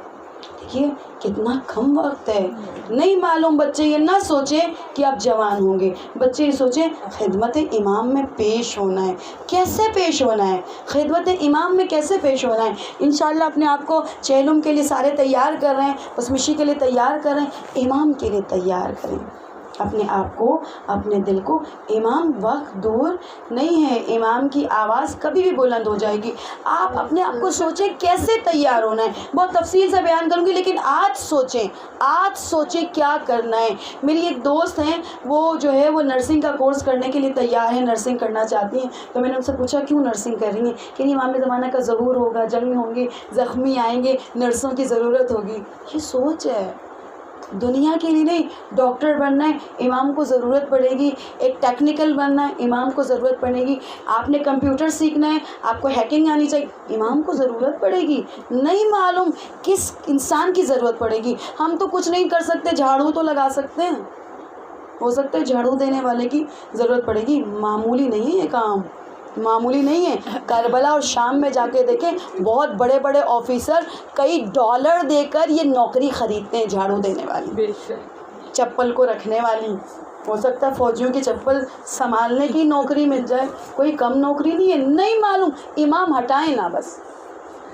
دیکھیے کتنا کم وقت ہے، نہیں معلوم بچے یہ نہ سوچیں کہ اب جوان ہوں گے، بچے یہ سوچیں خدمت امام میں پیش ہونا ہے، کیسے پیش ہونا ہے، خدمت امام میں کیسے پیش ہونا ہے۔ انشاءاللہ اپنے آپ کو چہلم کے لیے سارے تیار کر رہے ہیں، پسمشی کے لیے تیار کر رہے ہیں، امام کے لیے تیار کریں اپنے آپ کو، اپنے دل کو۔ امام وقت دور نہیں ہے، امام کی آواز کبھی بھی بلند ہو جائے گی۔ آپ اپنے آپ کو سوچیں کیسے تیار ہونا ہے، بہت تفصیل سے بیان کروں گی، لیکن آج سوچیں کیا کرنا ہے۔ میری ایک دوست ہیں، وہ جو ہے وہ نرسنگ کا کورس کرنے کے لیے تیار ہیں، نرسنگ کرنا چاہتی ہیں، تو میں نے ان سے پوچھا کیوں نرسنگ کر رہی ہیں؟ کہ امام زمانہ کا ظہور ہوگا، جنگ ہوں گے، زخمی آئیں گے، نرسوں کی ضرورت ہوگی۔ یہ سوچ ہے، دنیا کے لیے نہیں۔ ڈاکٹر بننا ہے، امام کو ضرورت پڑے گی۔ ایک ٹیکنیکل بننا ہے، امام کو ضرورت پڑے گی۔ آپ نے کمپیوٹر سیکھنا ہے، آپ کو ہیکنگ آنی چاہیے، امام کو ضرورت پڑے گی۔ نہیں معلوم کس انسان کی ضرورت پڑے گی۔ ہم تو کچھ نہیں کر سکتے، جھاڑو تو لگا سکتے ہیں، ہو سکتا ہے جھاڑو دینے والے کی ضرورت پڑے گی۔ معمولی نہیں ہے یہ کام، معمولی نہیں ہے۔ کربلا اور شام میں جا کے دیکھیں، بہت بڑے بڑے آفیسر کئی ڈالر دے کر یہ نوکری خریدتے ہیں، جھاڑو دینے والی، چپل کو رکھنے والی۔ ہو سکتا ہے فوجیوں کی چپل سنبھالنے کی نوکری مل جائے، کوئی کم نوکری نہیں ہے۔ نہیں معلوم، امام ہٹائیں نا، بس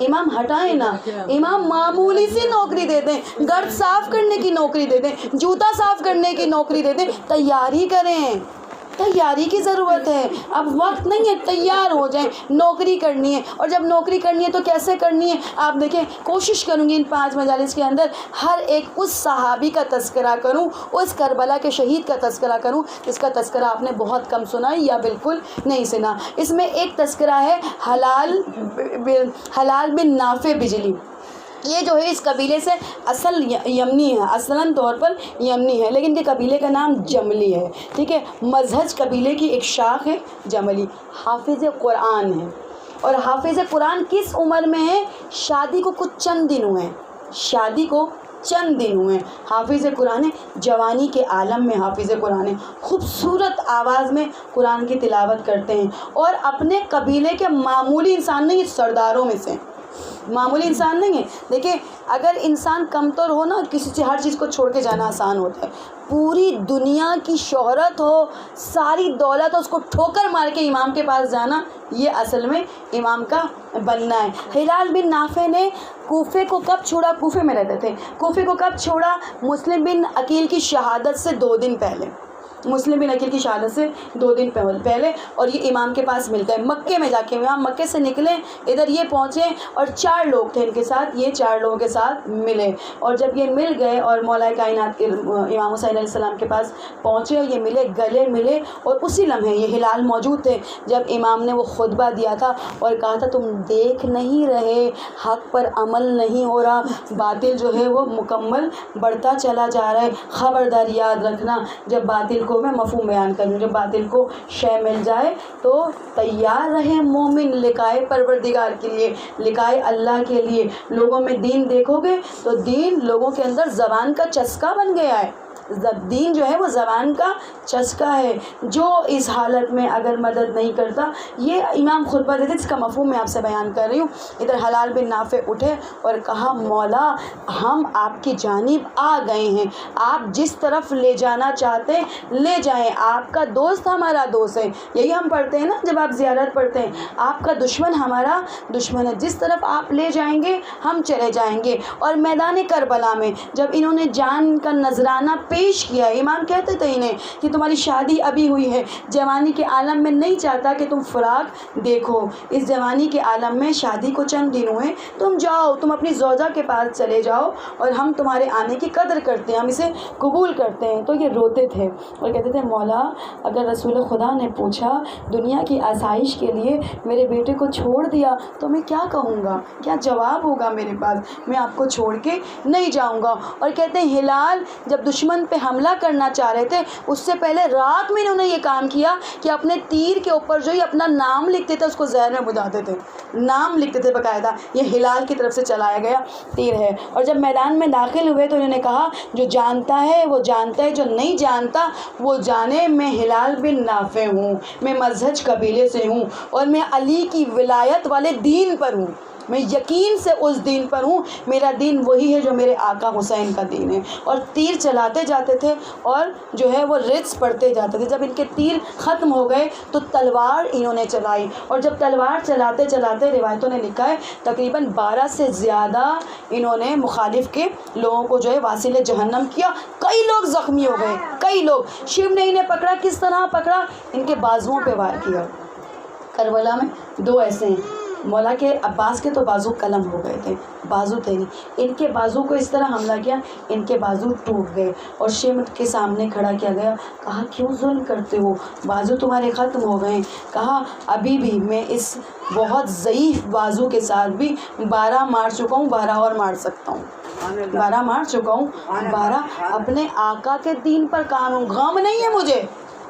امام ہٹائیں نا، امام معمولی سی نوکری دے دیں، گرد صاف کرنے کی نوکری دے دیں، جوتا صاف کرنے کی نوکری دے دیں، تیاری کریں، تیاری کی ضرورت ہے۔ اب وقت نہیں ہے، تیار ہو جائیں، نوکری کرنی ہے۔ اور جب نوکری کرنی ہے تو کیسے کرنی ہے؟ آپ دیکھیں، کوشش کروں گی ان 5 مجالس کے اندر ہر ایک اس صحابی کا تذکرہ کروں، اس کربلا کے شہید کا تذکرہ کروں جس کا تذکرہ آپ نے بہت کم سنا یا بالکل نہیں سنا۔ اس میں ایک تذکرہ ہے حلال بن نافع بجلی۔ یہ جو ہے اس قبیلے سے اصل یمنی ہے، اصلاً طور پر یمنی ہے، لیکن کے قبیلے کا نام جملی ہے، ٹھیک ہے۔ مزہج قبیلے کی ایک شاخ ہے جملی۔ حافظ قرآن ہے، اور حافظ قرآن کس عمر میں ہے؟ شادی کو کچھ چند دن ہوئے ہیں، شادی کو چند دن ہوئے ہیں۔ حافظ قرآن ہے، جوانی کے عالم میں حافظ قرآن ہے، خوبصورت آواز میں قرآن کی تلاوت کرتے ہیں، اور اپنے قبیلے کے معمولی انسان نہیں، سرداروں میں سے معمولی انسان نہیں ہے۔ دیکھیں، اگر انسان کمتر ہو نا، کسی سے ہر چیز کو چھوڑ کے جانا آسان ہوتا ہے۔ پوری دنیا کی شہرت ہو، ساری دولت ہو، اس کو ٹھوکر مار کے امام کے پاس جانا، یہ اصل میں امام کا بننا ہے۔ حلال بن نافع نے کوفے کو کب چھوڑا؟ کوفے میں رہتے تھے۔ کوفے کو کب چھوڑا؟ مسلم بن عقیل کی شہادت سے 2 دن پہلے، مسلم بن عقیل کی شہادت سے 2 دن پہلے، اور یہ امام کے پاس ملتا ہے مکے میں جا کے۔ امام مکے سے نکلے، ادھر یہ پہنچے، اور 4 لوگ تھے ان کے ساتھ، یہ 4 لوگوں کے ساتھ ملے، اور جب یہ مل گئے اور مولا کائنات امام حسین علیہ السلام کے پاس پہنچے، یہ ملے، گلے ملے، اور اسی لمحے یہ ہلال موجود تھے جب امام نے وہ خطبہ دیا تھا اور کہا تھا تم دیکھ نہیں رہے، حق پر عمل نہیں ہو رہا، باطل جو ہے وہ مکمل بڑھتا چلا جا رہا ہے، خبردار یاد رکھنا، جب باطل کو میں مفہوم بیان کروں، جب باطل کو شے مل جائے تو تیار رہے مومن لقائے پروردگار کے لیے، لقائے اللہ کے لیے۔ لوگوں میں دین دیکھو گے تو دین لوگوں کے اندر زبان کا چسکا بن گیا ہے، دین جو ہے وہ زبان کا چسکا ہے، جو اس حالت میں اگر مدد نہیں کرتا۔ یہ امام خطبہ دیتے، اس کا مفہوم میں آپ سے بیان کر رہی ہوں۔ ادھر حلال بن نافع اٹھے اور کہا مولا ہم آپ کی جانب آ گئے ہیں، آپ جس طرف لے جانا چاہتے لے جائیں، آپ کا دوست ہمارا دوست ہے، یہی ہم پڑھتے ہیں نا جب آپ زیارت پڑھتے ہیں، آپ کا دشمن ہمارا دشمن ہے، جس طرف آپ لے جائیں گے ہم چلے جائیں گے۔ اور میدان کربلا میں جب انہوں نے جان کا نذرانہ پیش کیا، امام کہتے تھے انہیں کہ تمہاری شادی ابھی ہوئی ہے، جوانی کے عالم میں نہیں چاہتا کہ تم فراق دیکھو، اس جوانی کے عالم میں شادی کو چند دن ہوئے، تم جاؤ، تم اپنی زوجہ کے پاس چلے جاؤ، اور ہم تمہارے آنے کی قدر کرتے ہیں، ہم اسے قبول کرتے ہیں۔ تو یہ روتے تھے اور کہتے تھے مولا اگر رسول خدا نے پوچھا دنیا کی آسائش کے لیے میرے بیٹے کو چھوڑ دیا تو میں کیا کہوں گا، کیا جواب ہوگا میرے پاس، میں آپ کو چھوڑ کے نہیں جاؤں گا۔ اور کہتے ہیں ہلال جب دشمن پہ حملہ کرنا چاہ رہے تھے اس سے پہلے رات میں انہوں نے یہ کام کیا کہ اپنے تیر کے اوپر جو یہ اپنا نام لکھتے تھے اس کو زہر میں بجھاتے تھے، نام لکھتے تھے باقاعدہ، یہ ہلال کی طرف سے چلایا گیا تیر ہے۔ اور جب میدان میں داخل ہوئے تو انہوں نے کہا جو جانتا ہے وہ جانتا ہے، جو نہیں جانتا وہ جانے میں ہلال بن نافع ہوں، میں مزہج قبیلے سے ہوں اور میں علی کی ولایت والے دین پر ہوں، میں یقین سے اس دین پر ہوں، میرا دین وہی ہے جو میرے آقا حسین کا دین ہے۔ اور تیر چلاتے جاتے تھے اور جو ہے وہ رٹس پڑھتے جاتے تھے۔ جب ان کے تیر ختم ہو گئے تو تلوار انہوں نے چلائی، اور جب تلوار چلاتے چلاتے روایتوں نے لکھا ہے تقریباً 12 سے زیادہ انہوں نے مخالف کے لوگوں کو جو ہے واصل جہنم کیا، کئی لوگ زخمی ہو گئے، کئی لوگ۔ شیو نے انہیں پکڑا، کس طرح پکڑا؟ ان کے بازوؤں پہ وار کیا۔ کربلا میں 2 ایسے ہیں، مولا کے عباس کے تو بازو قلم ہو گئے تھے، بازو تھے نہیں، ان کے بازو کو اس طرح حملہ کیا، ان کے بازو ٹوٹ گئے اور شیو کے سامنے کھڑا کیا گیا۔ کہا کیوں ظلم کرتے ہو، بازو تمہارے ختم ہو گئے۔ کہا ابھی بھی میں اس بہت ضعیف بازو کے ساتھ بھی 12 مار چکا ہوں، 12 اور مار سکتا ہوں، 12 مار چکا ہوں، 12 اپنے آقا کے دین پر کام ہوں، غم نہیں ہے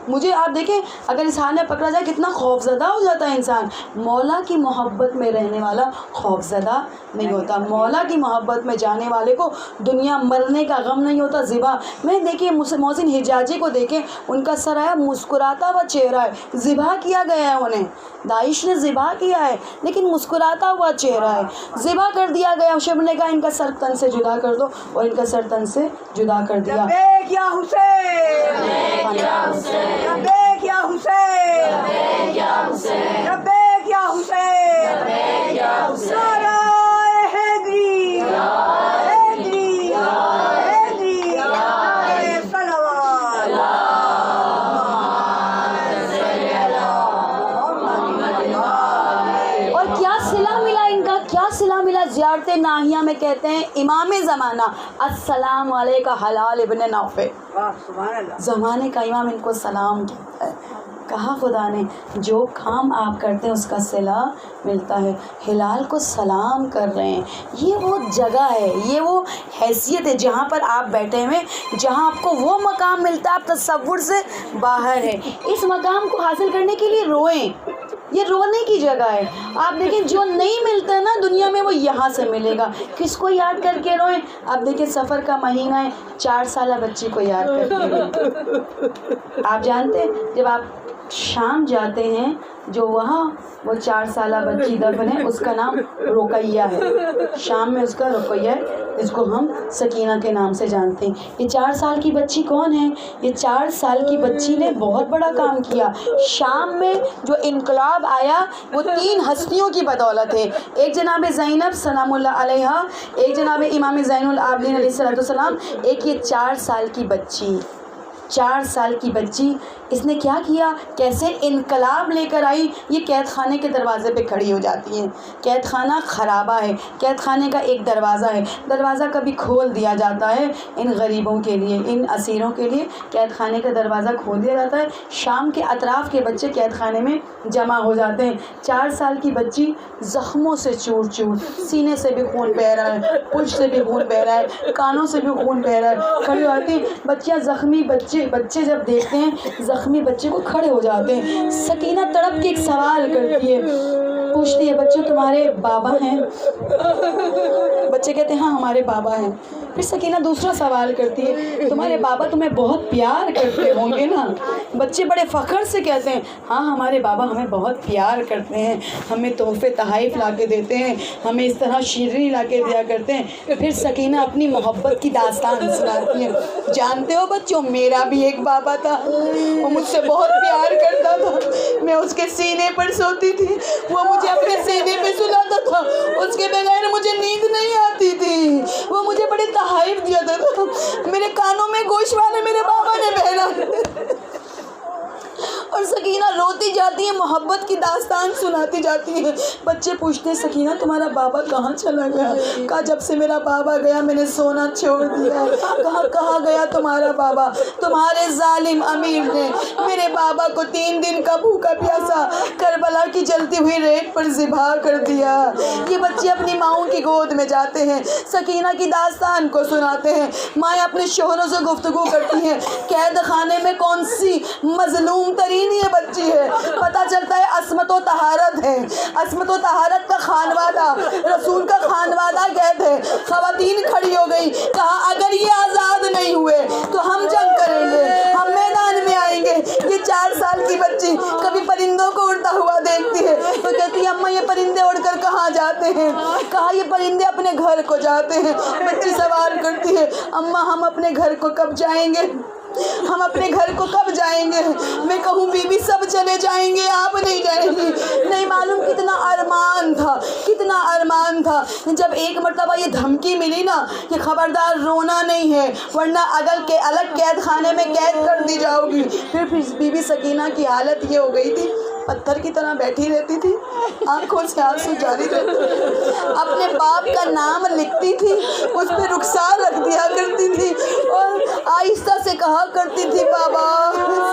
مجھے آپ دیکھیں اگر اس حال میں پکڑا جائے کتنا خوف زدہ ہو جاتا ہے انسان۔ مولا کی محبت میں رہنے والا خوف زدہ نہیں ہوتا، مولا کی محبت میں جانے والے کو دنیا مرنے کا غم نہیں ہوتا۔ ذبح میں دیکھیں محسن حجازی کو دیکھیں، ان کا سر آیا مسکراتا ہوا چہرہ ہے، ذبح کیا گیا ہے انہیں، داعش نے ذبح کیا ہے لیکن مسکراتا ہوا چہرہ ہے، ذبح کر دیا گیا۔ شب نے کہا ان کا سر تن سے جدا کر دو اور ان کا سر تن سے جدا کر دیا۔ لبیک یا حسین، لبیک یا حسین، لبیک یا حسین، لبیک یا حسین، نعرہ حیدری، حیدری، حیدری، نعرہ صلوات۔ اور کیا صلہ ملا ان کا، کیا صلہ ملا؟ زیارت ناہیہ میں کہتے ہیں امام زمانہ السلام علیکہ حلال ابن نافع، سبحان اللہ، زمانے کا امام ان کو سلام کہتا ہے۔ کہا خدا نے جو کام آپ کرتے ہیں اس کا صلہ ملتا ہے، ہلال کو سلام کر رہے ہیں۔ یہ وہ جگہ ہے، یہ وہ حیثیت ہے جہاں پر آپ بیٹھے ہوئے، جہاں آپ کو وہ مقام ملتا ہے آپ تصور سے باہر ہے۔ اس مقام کو حاصل کرنے کے لیے روئیں، یہ رونے کی جگہ ہے۔ آپ دیکھیں جو نہیں ملتا ہے نا دنیا میں وہ یہاں سے ملے گا۔ کس کو یاد کر کے روئیں؟ آپ دیکھیں سفر کا مہینہ ہے، 4 سالہ بچی کو یاد کر کے روئیں۔ آپ جانتے ہیں جب آپ شام جاتے ہیں جو وہاں وہ 4 سالہ بچی دفن ہے، اس کا نام رقیہ ہے، شام میں اس کا رقیہ ہے، جس کو ہم سکینہ کے نام سے جانتے ہیں۔ یہ 4 سال کی بچی کون ہے؟ یہ 4 سال کی بچی نے بہت بڑا کام کیا۔ شام میں جو انقلاب آیا وہ 3 ہستیوں کی بدولت ہے، ایک جناب زینب سلام اللہ علیہا، ایک جناب امام زین العابدین علیہ السلام، ایک یہ 4 سال کی بچی، 4 سال کی بچی اس نے کیا کیا، کیسے انقلاب لے کر آئی۔ یہ قید خانے کے دروازے پہ کھڑی ہو جاتی ہیں، قید خانہ خرابہ ہے، قید خانے کا ایک دروازہ ہے، دروازہ کبھی کھول دیا جاتا ہے ان غریبوں کے لیے، ان اسیروں کے لیے قید خانے کا دروازہ کھول دیا جاتا ہے۔ شام کے اطراف کے بچے قید خانے میں جمع ہو جاتے ہیں۔ 4 سال کی بچی زخموں سے چور چور، سینے سے بھی خون بہہ رہا ہے، پشت سے بھی خون بہہ رہا ہے، کانوں سے بھی خون بہہ رہا ہے، کھڑی ہوتی ہیں بچیاں، زخمی بچے جب دیکھتے ہیں زخمی بچے کو کھڑے ہو جاتے ہیں۔ سکینہ تڑپ کے ایک سوال کرتی ہے، پوچھتی ہے بچے تمہارے بابا ہیں؟ بچے کہتے ہیں ہاں ہمارے بابا ہیں۔ پھر سکینہ دوسرا سوال کرتی ہے تمہارے بابا تمہیں بہت پیار کرتے ہوں گے نا؟ بچے بڑے فخر سے کہتے ہیں ہاں ہمارے بابا ہمیں بہت پیار کرتے ہیں، ہمیں تحفے تحائف لا کے دیتے ہیں، ہمیں اس طرح شیرنی لا کے دیا کرتے ہیں۔ پھر سکینہ اپنی محبت کی داستان سناتی ہے، جانتے ہو بچوں میرا بھی ایک بابا تھا، وہ مجھ سے بہت پیار کرتا تھا، میں اس کے سینے پر سوتی تھی، وہ مجھے اپنے سینے پہ سلاتا تھا، اس کے بغیر مجھے نیند نہیں آتی تھی، وہ مجھے بڑے تحائف دیا تھا، میرے کانوں میں گوشت والے میرے بابا نے پہنا، اور سکینہ روتی جاتی ہے، محبت کی داستان سناتی جاتی ہے۔ بچے پوچھتے ہیں سکینہ تمہارا بابا کہاں چلا گیا؟ کہا جب سے میرا بابا گیا میں نے سونا چھوڑ دیا۔ کہاں گیا تمہارا بابا؟ تمہارے ظالم امیر نے میرے بابا کو 3 دن کا بھوکا پیاسا کربلا کی جلتی ہوئی ریت پر ذبح کر دیا۔ یہ بچے اپنی ماؤں کی گود میں جاتے ہیں، سکینہ کی داستان کو سناتے ہیں، مائیں اپنے شوہروں سے گفتگو کرتی ہیں، قید خانے میں کون سی مظلوم ترین یہ بچی ہے؟ پتہ چلتا ہے عصمت و طہارت ہے، عصمت و طہارت کا خانوادہ، رسول کا خانوادہ قید ہے۔ خواتین کھڑی ہو گئی، کہا اگر یہ آزاد نہیں ہوئے تو ہم جنگ کریں گے، ہم میدان میں آئیں گے۔ یہ 4 سال کی بچی کبھی پرندوں کو اڑتا ہوا دیکھتی ہے تو کہتی ہے اماں یہ پرندے اڑ کر کہاں جاتے ہیں؟ کہا یہ پرندے اپنے گھر کو جاتے ہیں۔ بچی سوال کرتی ہے اماں ہم اپنے گھر کو کب جائیں گے؟ ہم اپنے گھر کو کب جائیں گے؟ میں کہوں بی بی سب چلے جائیں گے، آپ نہیں جائیں گی۔ نہیں معلوم کتنا ارمان تھا، کتنا ارمان تھا۔ جب ایک مرتبہ یہ دھمکی ملی نا کہ خبردار رونا نہیں ہے ورنہ الگ قید خانے میں قید کر دی جاؤ گی، پھر بی بی سکینہ کی حالت یہ ہو گئی تھی، پتھر کی طرح بیٹھی رہتی تھی، آنکھوں سے آنسو جاری رہتے تھے، اپنے باپ کا نام لکھتی تھی، اس پہ رخسار رکھ دیا کرتی تھی اور آہستہ سے کہا کرتی تھی بابا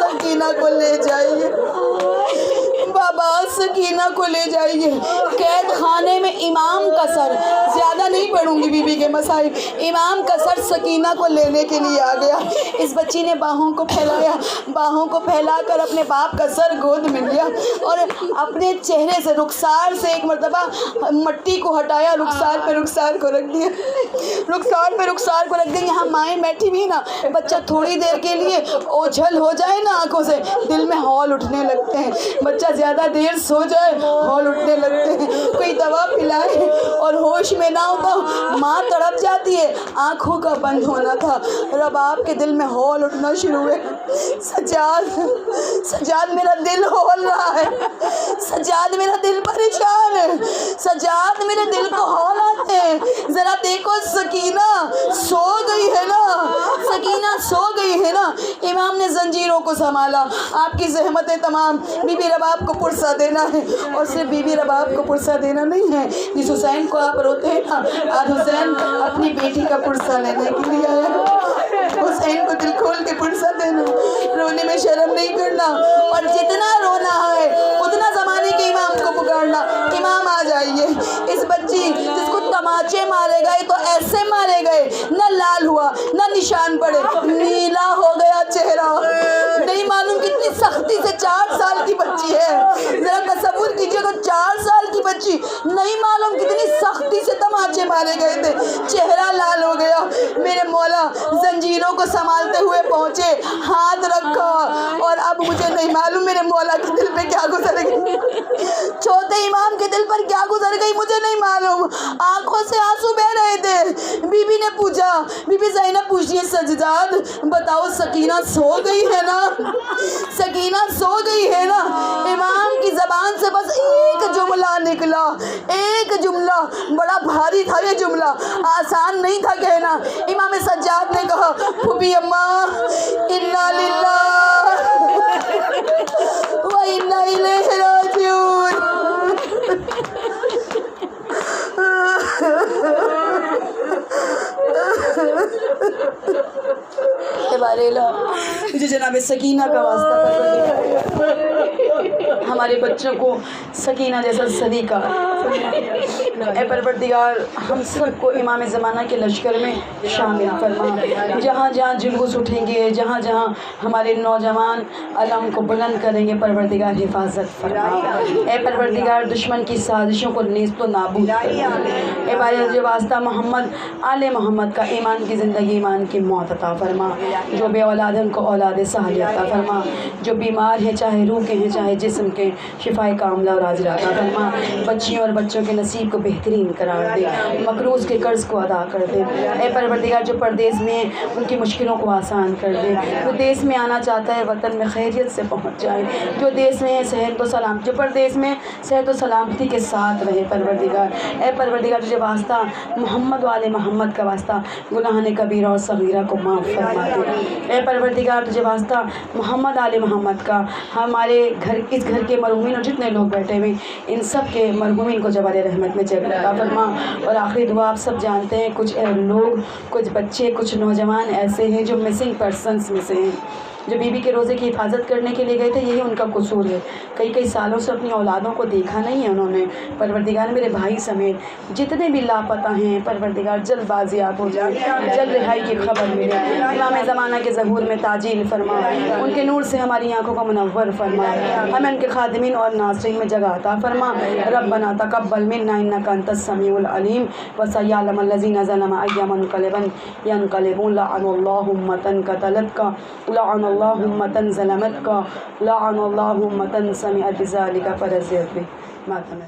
سکینہ کو لے جائیے، بابا سکینہ کو لے جائیے۔ قید خانے میں امام کا سر، زیادہ نہیں پڑھوں گی بی بی کے مسائل، امام کا سر سکینہ کو لینے کے لیے آ گیا۔ اس بچی نے باہوں کو پھیلایا، باہوں کو پھیلا کر اپنے باپ کا سر گود میں لیا اور اپنے چہرے سے رخسار سے ایک مرتبہ مٹی کو ہٹایا، رخسار پہ رخسار کو رکھ دیا، رخسار پہ رخسار کو رکھ دیا۔ یہاں مائیں بیٹھی بھی نا، بچہ تھوڑی دیر کے لیے اوجھل ہو جائے نا آنکھوں سے، دل میں ہول اٹھنے لگتے ہیں، بچہ زیادہ دیر سو جائے ہول اٹھنے لگتے ہیں، کوئی دوا پلائے اور ہوش میں نہ ہو تو ماں تڑپ جاتی ہے، آنکھوں کا بند ہونا تھا۔ رباب کے دل میں ہول اٹھنا شروع ہوئے، سجاد میرا دل ہول رہا ہے، سجاد میرا دل پریشان ہے، سجاد میرے دل کو ہول آتے ہیں، ذرا دیکھو سکینہ سو گئی ہے نا، سکینہ سو گئی ہے نا۔ امام نے زنجیروں کو سنبھالا، آپ کی زحمتیں تمام، بی بی رباب کو پرسہ دینا ہے، اور صرف بی بی رباب کو پرسہ دینا نہیں ہے، جس حسین کو آپ روتے ہیں نا، آج حسین اپنی بیٹی کا پرسہ لینے کے لیے آیا، حسین کو دل کھول کے پرسہ دینا، رونے میں شرم نہیں کرنا، اور جتنا رونا ہے اتنا زمانے کے امام کو پکارنا، امام آ جائیے۔ اس بچی جس کو تماچے مارے گئے تو ایسے مارے گئے، نہ لال ہوا نہ نشان پڑے، نیلا ہو گیا چہرہ، نہیں معلوم کتنی سختی سے 4 سال کی بچی ہے، ذرا تصور کیجئے کہ 4 سال کی بچی، نہیں معلوم کتنی سختی سے تماچے مارے گئے تھے، چہرہ لال ہو گیا۔ میرے مولا زنجیروں کو سنبھالتے ہوئے پہنچے، ہاتھ رکھا، اور اب مجھے نہیں معلوم میرے مولا کے دل پہ کیا گزر گئی، چھوٹے امام کے دل پر کیا گزر گئی مجھے نہیں معلوم، آنکھوں سے آنسو بہ رہے تھے۔ بی بی نے پوچھا، بی بی زینب پوچھتی ہے سجاد بتاؤ سکینہ سو گئی ہے نا، سکینہ سو گئی ہے نا؟ امام کی زبان سے بس ایک جملہ نکلا، ایک جملہ، بڑا بھاری تھا یہ جملہ، آسان نہیں تھا کہنا۔ امام سجاد نے کہا پھوپھی اماں انا للہ و انا الیہ راجعون۔ مجھے جناب سکینہ کا واسطہ ہمارے بچوں کو سکینہ جیسا سلیقہ، اے پروردگار ہم سب کو امام زمانہ کے لشکر میں شامل فرما، جہاں جہاں جلوس اٹھیں گے، جہاں جہاں ہمارے نوجوان علم کو بلند کریں گے، پروردگار حفاظت فرما، اے پروردگار دشمن کی سازشوں کو نیست و نابود فرما، اے باعث واسطہ محمد آل محمد کا ایمان کی زندگی ایمان کی موت عطا فرما، جو بے اولاد ان کو اولاد صالح عطا فرما، جو بیمار ہیں چاہے روح کے ہیں چاہے جسم کے کے شفائے کاملہ اور عاجلہ عطا فرما، بچیوں اور بچوں کے نصیب کو بہترین قرار دے، مقروض کے قرض کو ادا کر دے۔ اے پروردگار جو پردیس میں ہیں ان کی مشکلوں کو آسان کر دے، جو دیس میں آنا چاہتا ہے وطن میں خیریت سے پہنچ جائے، جو دیس میں ہے صحت و سلام، جو پردیس میں صحت و سلامتی کے ساتھ رہے پروردگار۔ اے پروردگار تجھے واسطہ محمد و آل محمد کا واسطہ گناہان کبیرہ اور صغیرہ کو معاف فرما دے۔ اے پروردگار تجھے واسطہ محمد آل محمد کا ہمارے گھر، اس گھر کے مرحومین اور جتنے لوگ بیٹھے ہوئے ان سب کے مرحومین کو جوار رحمت میں جگہ عطا فرما۔ اور آخری دعا آپ سب جانتے ہیں، کچھ لوگ، کچھ بچے، کچھ نوجوان ایسے ہیں جو مسنگ پرسنس میں سے ہیں، جو بیوی کے روزے کی حفاظت کرنے کے لیے گئے تھے، یہی ان کا قصور ہے، کئی سالوں سے اپنی اولادوں کو دیکھا نہیں ہے انہوں نے۔ پروردگار میرے بھائی سمیت جتنے بھی لاپتہ ہیں پروردگار جلد بازیاب ہو جائے، جلد رہائی کی خبر ملے۔ امام زمانہ کے ظہور میں تعجیل فرما، ان کے نور سے ہماری آنکھوں کو منور فرما، ہمیں ان کے خادمین اور ناصرین میں جگہ عطا فرما۔ ربنا تقبل منا انک انت السمیع العلیم وسیعلم الذین ظلموا ای منقلب ینقلبون لعن اللہ امة قتلتک لعن اللہ امة ظلمتک لعن اللہ امة سمعت بذلک فرضیت بہ ماتم۔